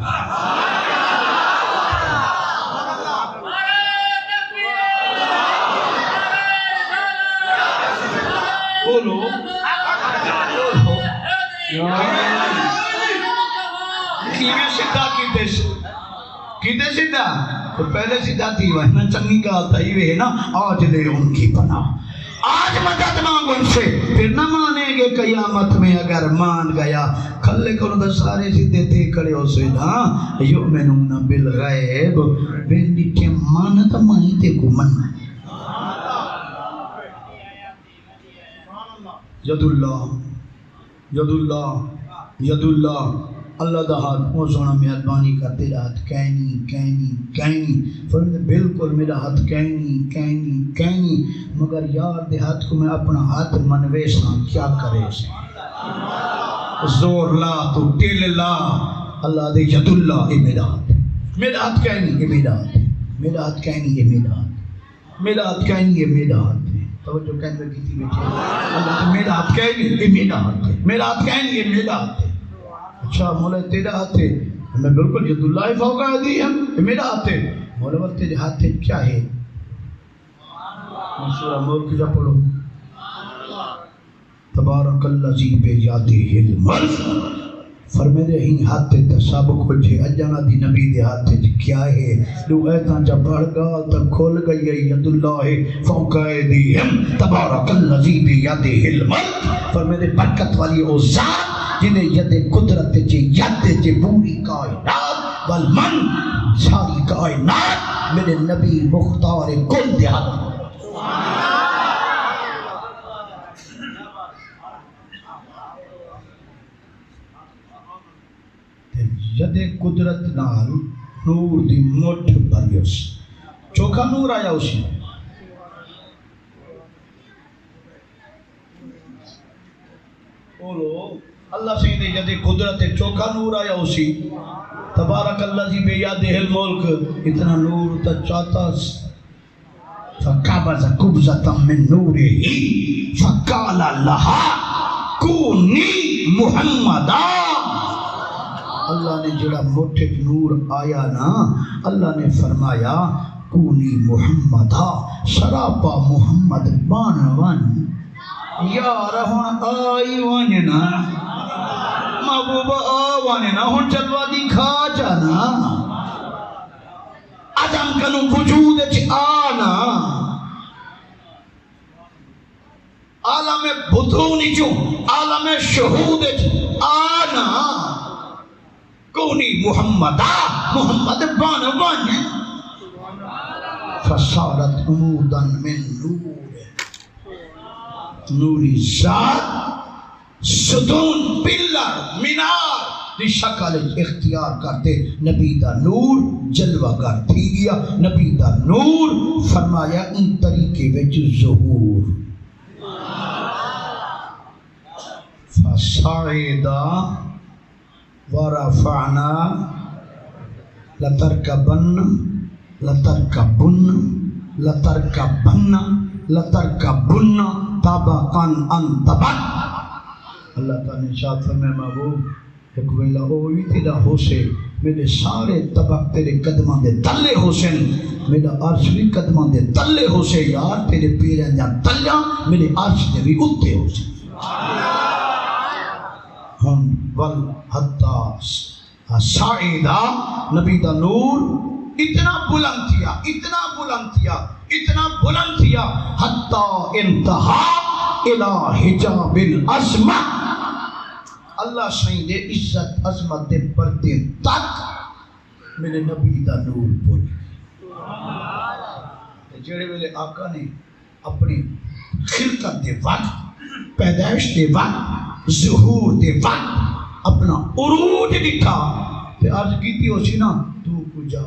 بولو کیویں سیدھا کیتے سیدھا تو پہلے سیدھا تھی وہ نا چنگی گال تھا یہ نا آج لے ان کی پناہ، آج مدد مانگو ان سے، پھر نہ مانیں گے قیامت میں اگر مان گیا، کھلے کرو دا سارے سیدھے تے کھڑے ہو سے نا یؤمنون بالغیب، بندی کے مانتا ماہی تے کو مننا ید اللہ اللہ دا ہاتھ وہ سونا مہربانی کا تیرا ہاتھ کہنی فرمایا بالکل میرا ہاتھ کہنی مگر یار دے ہاتھ کو میں اپنا ہاتھ منوے ساں کیا کرے سے زور لا تو ٹل لا، اللہ دے ید اللہ اے میرا ہاتھ کہنی اے میرا ہاتھ میرا ہاتھ توجہ کہنے لگی تھی بیٹھے اللہ میرا ہاتھ کہنی یہ میرا ہاتھ ہے، اچھا مولا تیرا ہاتھ ہے، میں بالکل ید اللہ فوق ایدی ہم یہ میرا ہاتھ ہے، مولا وقت تیرے ہاتھ ہے کیا ہے؟ سورہ ملک جا پڑھو تبارک الذی بیدہ الملک، فرمیدے ہی ہاتھ تے سب کچھ ہے، اجانا دی نبی دے ہاتھ تے کیا ہے؟ لو ایتاں جا بڑھ گا تا کھول گئی ید اللہ فوق ایدیہم تبارک الذی بیدہ الملک، فرمیدے برکت والی او ذات جنہیں ید قدرت جے ید جے پوری کائنات والمن ساری کائنات میرے نبی مختار کل دے ہاتھ ید قدرت نال نور دی مٹھ بھریوس، چوکھا نور آیا اسی بولو اللہ سے ید قدرت چوکھا نور آیا اسی تبارک الذی بیدہ الملک، اتنا نور تا چاہتا فقبض قبضۃ من نورہ فقال لہا کونی محمدا، اللہ نے جڑا موٹے نور آیا نا اللہ نے فرمایا کونی محمدا، سراپا محمد بان ون یار ہون آئی وننا محبوبہ آواننا ہون جلوہ دکھا جانا عدم کنو وجود چ آنا عالم بطونی جو عالم شہود چ آنا کونی محمدہ محمد بان ون فصارت عموداً من نوری ذات ستون پلر مینار دی شکل اختیار کرتے نبی دا نور جلوہ گر تھی گیا، نبی دا نور فرمایا ان طریقے وچ ظہور فصاعدا ورفعنا لترکبن طبقا عن طبق. اللہ تعالیٰ نے ارشاد فرمایا محبوب ایک ویلا ہوئی تیرا حسین میرے سارے طبق تیرے قدماں دے تلے حسین میرا عرش بھی قدماں دے تلے حسین یار تیرے پیریں جا تلیاں میرے عرش دے بھی اتے حسین. ہم والحتی سعیدہ نبی دا نور اتنا بلند تھیا حتی انتہا الى حجاب العظمت. اللہ سائیں دے عزت عظمت دے پردے تک میرے نبی دا نور پہنچ. جڑے ویلے آقا نے اپنی خلقت دے وقت پیدائش دے وقت ظہور دے وقت اپنا عروج دکھا تے عرض کیتی ہو سی نا تو کجا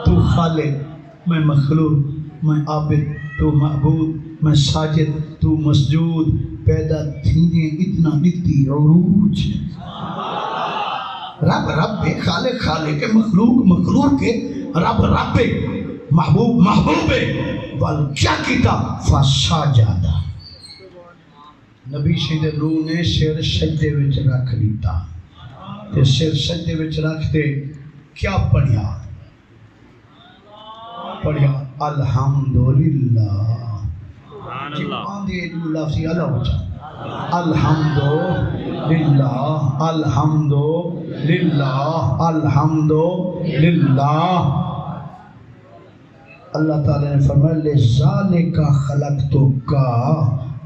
تو خالق میں مخلوق میں عابد تو معبود میں ساجد تو مسجود پیدا تھینے اتنا دیتی عروج. رب خالق مخلوق کے رب محبوب بل کیا کیتا فسجدہ. نبی سید روح نے سر سجدے وچ رکھ لیتا تے سر سجدے وچ رکھتے کیا پڑھیا الحمدللہ. جبان دے دو لفظی اللہ ہو جا الحمدللہ. اللہ تعالیٰ نے فرمایا لذالک خلقتک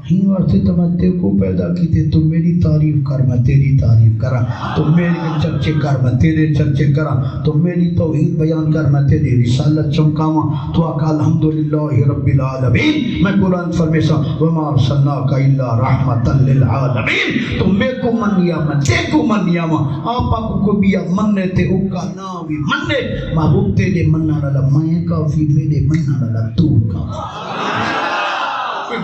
ہی واسطے تو میں تیرے کو پیدا کیتے تو میری تعریف کر میں تیری تعریف کرا تو میری چرچے کر میں تیرے چرچے کرا تو میری توحید بیان کر میں تیری رسالت چمکاواں تو آقا الحمدللہ رب العالمین. میں قرآن فرمیسا وما ارسلناک الا رحمتا للعالمین. تو میں کو منیا میں تے کو منیا ماں آپا کو بیا مننے تے اوکا نا بھی مننے محبوب تیرے مننا للا میں کافی میرے مننا للا تو کافی.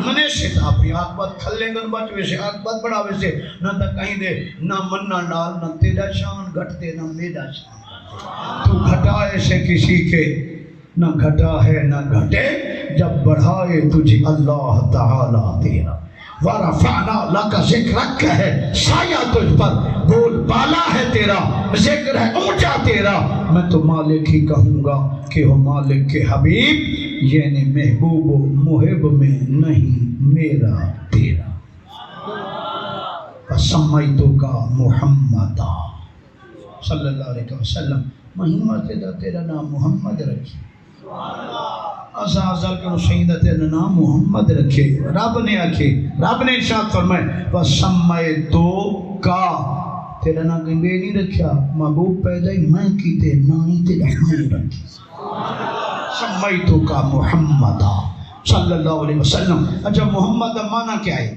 منے سے تھا اپنی آقبت کھلے گن بچ ویسے آقبت بڑا ویسے نہ تا کہیں دے نہ مننا نال نہ تیرا شان گھٹ دے نہ میرا شان. تو گھٹائے سے کسی کے نہ گھٹا ہے نہ گھٹے جب بڑھائے تجھے اللہ تعالیٰ تیرا. ورفعنا لک ذکرک ہے سایہ تجھ پر بول بالا ہے تیرا ذکر ہے اونچا تیرا. میں تو مالک ہی کہوں گا کہ ہو مالک کے حبیب یعنی محبوب و محب میں نہیں میرا تیرا. فسمیتو کا محمد صلی اللہ علیہ وسلم محمد تیرا نام محمد رکھی ازازل کا نشیدہ تیرا نام محمد رکھے. رب نے ارشاد فرمائے فسمیتو کا تیرا نام کہیں بے نہیں رکھیا محبوب پیدا ہی میں کیتے نہ ہی تیرا میں رکھی. سمیتو کا محمد صلی اللہ علیہ وسلم. اچھا محمد معنی کیا ہے؟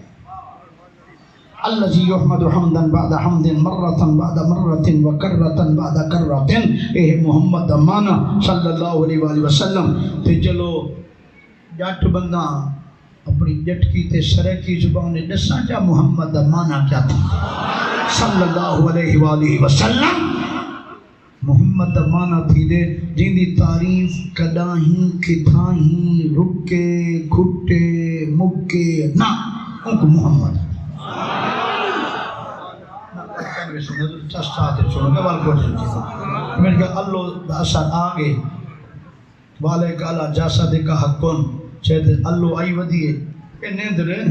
الذي يحمد حمدا بعد حمد مرة بعد مرة وكرة بعد كرة. اے محمد معنی صلی اللہ علیہ وسلم. تے چلو جٹ بندہ اپنی جٹ کی تے سرے کی زبان دسا جا محمد معنی کیا تھی صلی اللہ علیہ وآلہ وسلم. محمد مانا تھی دے جن دی تعریف کداہیں کتھاہیں رکے کھٹے مکے نا ان کو محمد میں نے کہا اللہ داسر آگے والے کالا جاسا دے کا حقن چاہتے اللہ آئی ودیے اے نیند رہن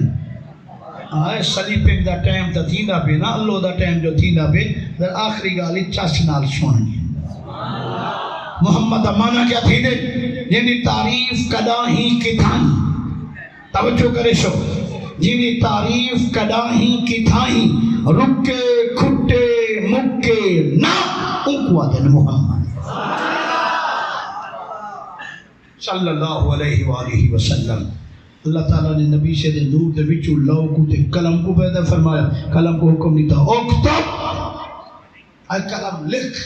آئے سلیپنگ دا ٹائم تا تھیندا پہ نا اللہ دا ٹائم جو تھیندا پہ در آخری گالی چاس نال سوننی. محمد مانا کیا تھی دے جنہی تعریف کداہیں کتھائیں توجہ کرے شو جنہی تعریف کداہیں کتھائیں رکے کھٹے مکے نا انکوا دن محمد صلی اللہ علیہ وآلہ وسلم. اللہ تعالیٰ نے نبی سے دے نور دے وچو لو کو دے قلم کو پیدا فرمایا. قلم کو حکم نہیں تھا اکتب اے قلم لکھ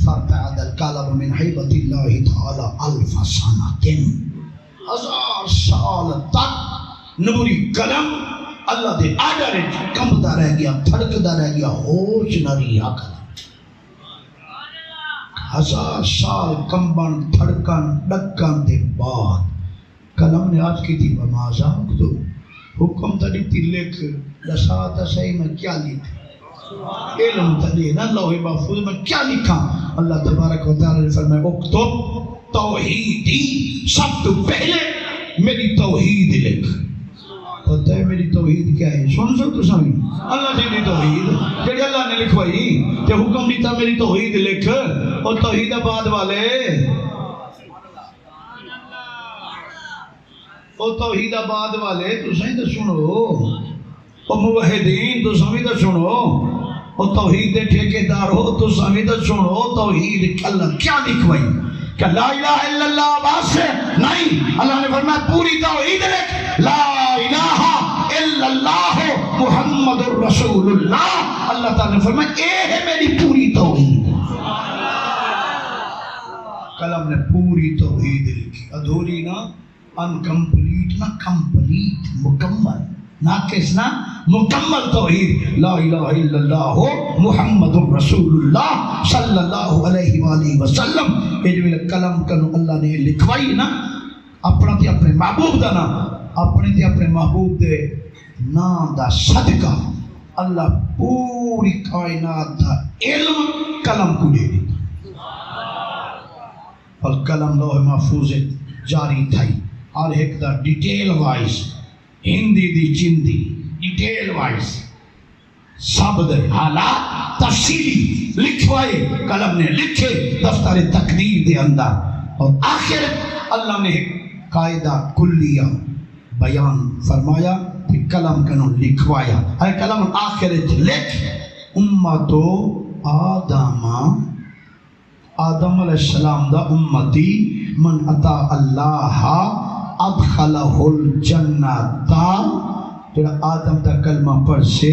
فرتعد القلم من حیبت اللہ تعالی الف سنۃ 1000 سال تک نوری قلم اللہ دے آڈر کمبدا رہ گیا تھڑکدا رہ گیا ہوش نہ رہیا کلام 1000 سال کمبن تھڑکن ڈکن دے بعد کلم نے آج کی تھی ومازا اکتب حکم تا دیتی لکھ دسا تا صحیح میں کیا لکھ علم تا دینا لوح محفوظ میں کیا لکھا اللہ تبارک و تعالی نے فرمایا اکتب توحیدی سب تو پہلے میری توحید لکھ پتہ ہے میری توحید کیا ہے سن سو تو سمجھ اللہ جی دی توحید جڑی اللہ نے لکھوائی کہ حکم دیتا میری توحید لکھ اور توحید آباد والے اور توحید آباد والے تو صحیح تو سنو اور موحدین تو صحیح تو سنو اور توحید دے ٹھیکیدار ہو تو صحیح تو سنو توحید اللہ کیا لکھوائی کہ لا الہ الا اللہ بات سے نہیں اللہ نے فرمایا پوری توحید لکھ لا الہ الا اللہ محمد الرسول اللہ اللہ تعالیٰ نے فرمایا اے ہے میری پوری توحید کلم نے پوری توحید لکھی ادھوری نہ انکمپلیٹ نہ کمپلیٹ مکمل ناقص نہ مکمل توحید لا الہ الا اللہ محمد الرسول اللہ صلی اللہ علیہ وآلہ وسلم یہ جو کلم کنو اللہ نے لکھوائی نا اپنا تے اپنے محبوب دا نا اپنے تے اپنے محبوب دے نام دا صدقہ اللہ پوری کائنات دا علم کلم کو دے دیتا اور کلم لوح محفوظ جاری تھائی اور ایک دا ڈیٹیل وائز ہندی دی چندی ڈیٹیل وائز سب دے حالات تفصیلی لکھوائے کلم نے لکھے دفتر تقدیر دے اندر اور آخر اللہ نے قاعدہ کلیہ بیان فرمایا کہ کلم کنو لکھوایا ہے کلم آخر لکھ امت آدم علیہ السلام دا امتی من اتا اللہ ادخلہ الجنتا جڑا آدم دا کلمہ پڑھ سے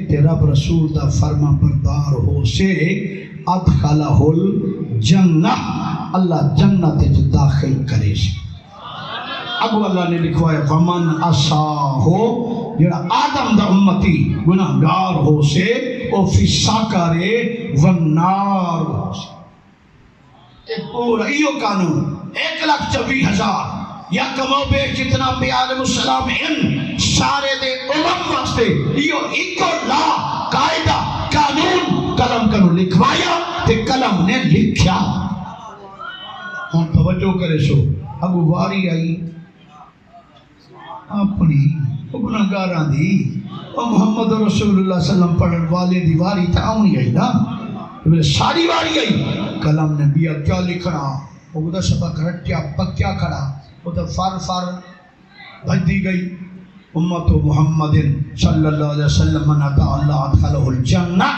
تے رب رسول دا فرما بردار ہو سے ادخلہ الجنہ اللہ جنت داخل کرے سے اب اللہ نے لکھوایا ومن عصاہو جڑا آدم دا امتی گناہگار ہو سے او فی ساکرے والنار ہو سے تے پورا ایو قانون 1,24,000 یا کمو بے جتنا انبیاء علیہ السلام ان سارے دے واسطے یہ ایکو لا قاعدہ قانون کلم کنو لکھوایا تے کلم نے لکھیا ہم توجہ کرے سو اگو واری آئی اپنی گناہگاراں دی اور محمد رسول اللہ صلی اللہ علیہ وسلم پڑھن والے دی واری تا آؤنی آئی نا ساری واری آئی کلم نے بیا کیا لکھنا وہ دا سبق رٹیا پکیا کھڑا وہ دا فر بھج دی گئی امت محمد صلی اللہ علیہ وسلم من اتا اللہ ادخلہ الجنہ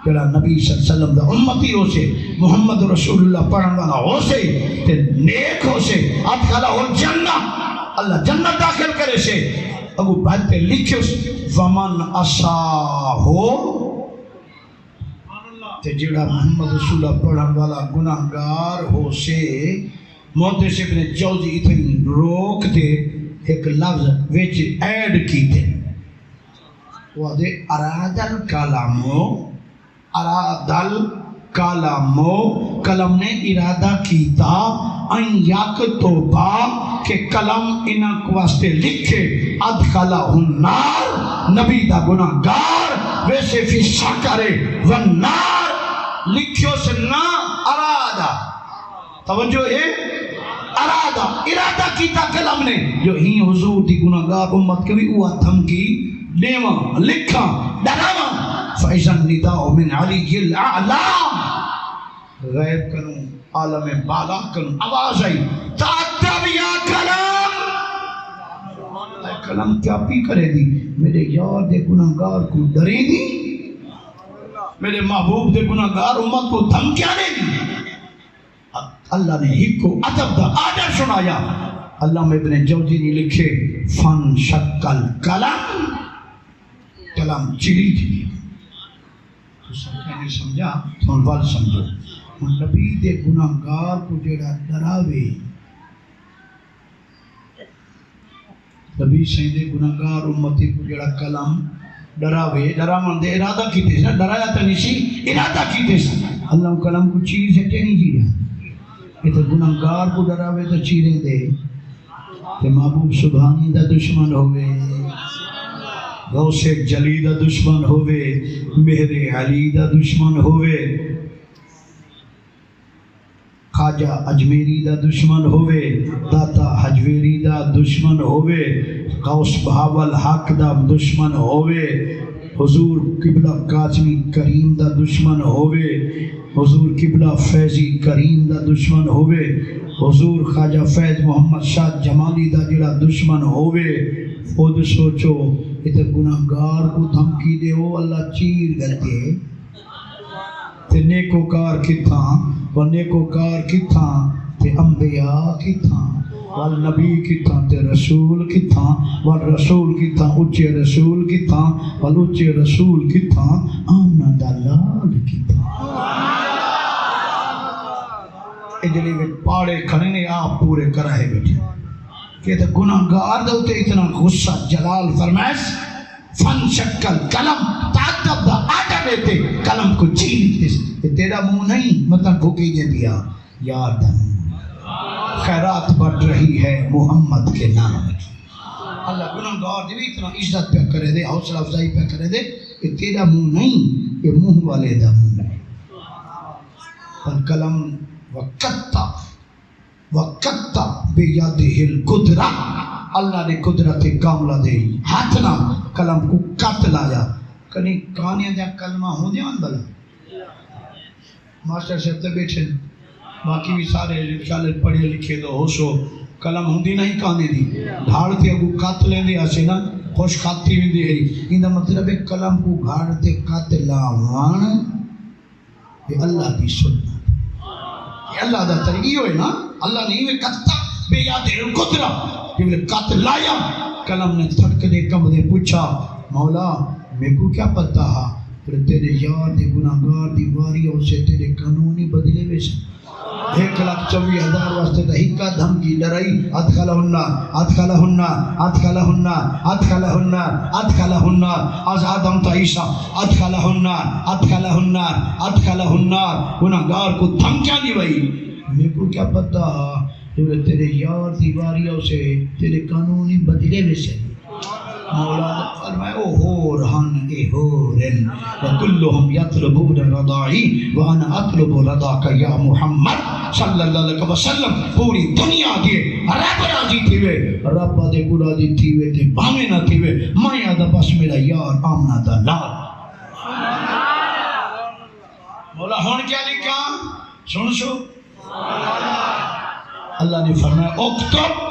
جڑا نبی صلی اللہ علیہ وسلم دا امتی ہو سے محمد رسول اللہ پڑھن والا ہو سے تے نیک ہو سے ادخلہ الجنہ اللہ جنت داخل کرے سے ابو بھج تے لکھے ومن عصاہو تے جڑا محمد رسول اللہ پڑھن والا گناہگار ہو سے محدث ابن جوزی اتنی روک دے ایک لفظ ویچ ایڈ کی تے وہ دے ارادل کالامو کلم نے ارادہ کیتا ان یک توبہ کہ کلم انہاں کو واسطے لکھے ادخلہ النار نبی دا گناہگار ویسے فی ساکرے والنار لکھیو سے نا ارادہ توجہ ہے ارادہ کیتا کلم نے جو ہی حضور دی گناہگار امت کے بھی ہوا دھمکی دیواں لکھاں ڈراواں فَإِذَا النِّدَاءُ مِنْ عَلِيِّ الْأَعْلَى غیب کنوں عالم بالا کنوں آواز آئی تَعْتَبْ یا کلام اے کلم کیا پی کرے دی میرے یار دے گناہگار کو ڈرے دی میرے محبوب دے گناہگار امت کو دھمکیاں دے دی اللہ نے ہی کو ادب دا آڈر سنایا علامہ ابن جوزی نے لکھے فن شکل کلم چلی تھی تو سب نے سمجھا تو انوال سمجھو نبی دے گناہگار کو جڑا ڈراوے نبی سیدے گناہگار امتی کو جڑا کلام ڈراوے ڈراون دے ارادہ کیتے سا ڈرایا تا نہیں سی ارادہ کیتے سا اللہ کلام کو چیر سے نہیں چیرا یہ تو گناہگار کو ڈراوے تو چیریں دے کہ محبوب سبحانی دا دشمن ہوئے غوث جلی دا دشمن ہوئے مہر علی دا دشمن ہوئے خواجہ اجمیری دا دشمن ہوئے داتا حجویری دا دشمن ہوئے غوث بہاول حق دا دشمن ہوئے حضور قبلہ قاسمی کریم دا دشمن ہوئے حضور قبلہ فیضی کریم دا دشمن ہوئے حضور خواجہ فیض محمد شاہ جمالی دا جڑا دشمن ہوئے خود سوچو اتنے گناہگار کو دھمکی دے ہو اللہ چیر گلتے تے نیکوکار کتھاں و نیکوکار کتھاں تے انبیاء کتھاں والنبی کتھاں تے رسول کتھاں والرسول کتھاں اچھے رسول کتھاں والاچھے رسول کتھاں آمنا دلال کتھاں اجلی وچ پاڑے کھڑے نے آپ پورے کرائے بیٹھے کہ تے گناہگار دوتے اتنا غصہ جلال فرمائش فن شکل کلم تعدب دا آٹا بیتے کلم کو چینی تیس تیرا منہ نہیں مطلب بھوکی دے دیا یادن خیرات بڑھ رہی ہے محمد کے نام اللہ گناہگار دے بھی اتنا عزت پہ کرے دے حوصلہ افزائی پہ کرے دے کہ تیرا منہ نہیں یہ منہ والے دا منہ ہے فالکلم وقتا بیادہ القدرہ اللہ نے قدرت کاملہ دے ہاتھنا کلم کو کت لایا کنی کہانیاں جا کلمہ ہو دیاں بلا ماسٹر صاحب تے بیٹھے باقی بھی سارے رکشالے پڑھے لکھے دو ہو سو کلم ہوں دی نہیں کہانے دی دھاڑتے اگو کت لیں دی آسے نا خوش کھاتی بھی دی ہے اندہ مطلب ہے کلم کو گھاڑتے کت لاوان یہ اللہ کی سنت یہ اللہ دا طریقی ہوئے نا اللہ نے ہی کتا بے یاد القدرہ کہ وہ کت لایا کلم نے تھڑک دے کم دے پوچھا مولا میں کو کیا پتا ہا پھر تیرے یار دے گناہگار دی واریوں سے تیرے قانونی بدلے ویسے 1,24,000 واسطے تا ہکا دھمکی ڈرائی ادخلہن از آدم تا عیسیٰ ادخلہن گناہگار کو دھمکیاں دی وئی میرے کو کیا پتا جو تیرے یار دیواریوں سے تیرے قانونی بدلے میں سے مولا فرمائے او ہورہن اے ہورن وکلہم یطلبون رضائی وانا اطلب رضاک یا محمد صلی اللہ علیہ وسلم پوری دنیا دیے رب راضی تھیوے رب دے کو راضی تھیوے تے بھامے نہ تھیوے مایا دا بس میرا یار آمنا دا لال مولا ہون کیا لکھا سن سو اللہ نے فرمایا اکتب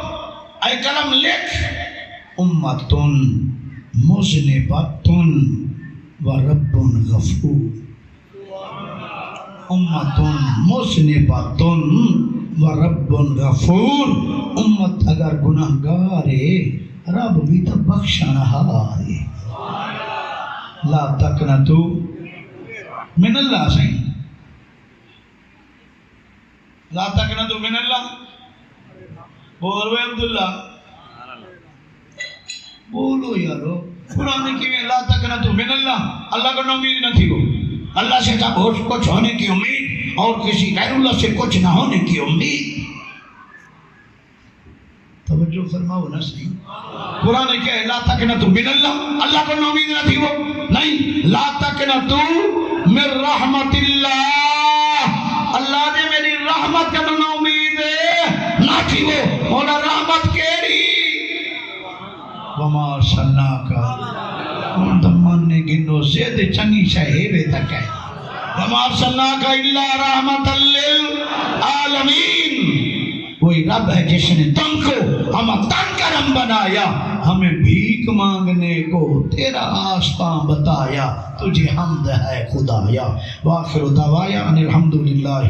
اے کلم لکھ امتن مذنبتن ورب غفور امتن مذنبتن ورب غفور امت اگر گناہگار ہے رب بھی تو بخشنا ہے لا تقنطو من اللہ سہیں لا تقنطو من اللہ بولو عبداللہ بولو یارو قرآن کی میں لا تقنطو من اللہ اللہ کو امید نہ تھی وہ اللہ سے تھا کچھ ہونے کی امید اور کسی غیر اللہ سے کچھ نہ ہونے کی امید توجہ فرماؤ نا صحیح قرآن کیا ہے لا تقنطو من اللہ اللہ کو امید نہ تھی وہ نہیں لا تقنطو من رحمت اللہ اللہ نے میری رحمت کا نہ امید نہ تھی وہ مولا رحمت کیری وما ارسلناکا ان دمان نے گنو زید چنگی شاہیوے تک ہے وما ارسلناکا الا رحمت للعالمین وہی رب ہے جس نے تم کو ہمیں تن کرم بنایا ہمیں بھیک مانگنے کو تیرا آسپاں بتایا تجھے حمد ہے خدایا وآخر دعوایا ان الحمدللہ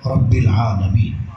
رب العالمین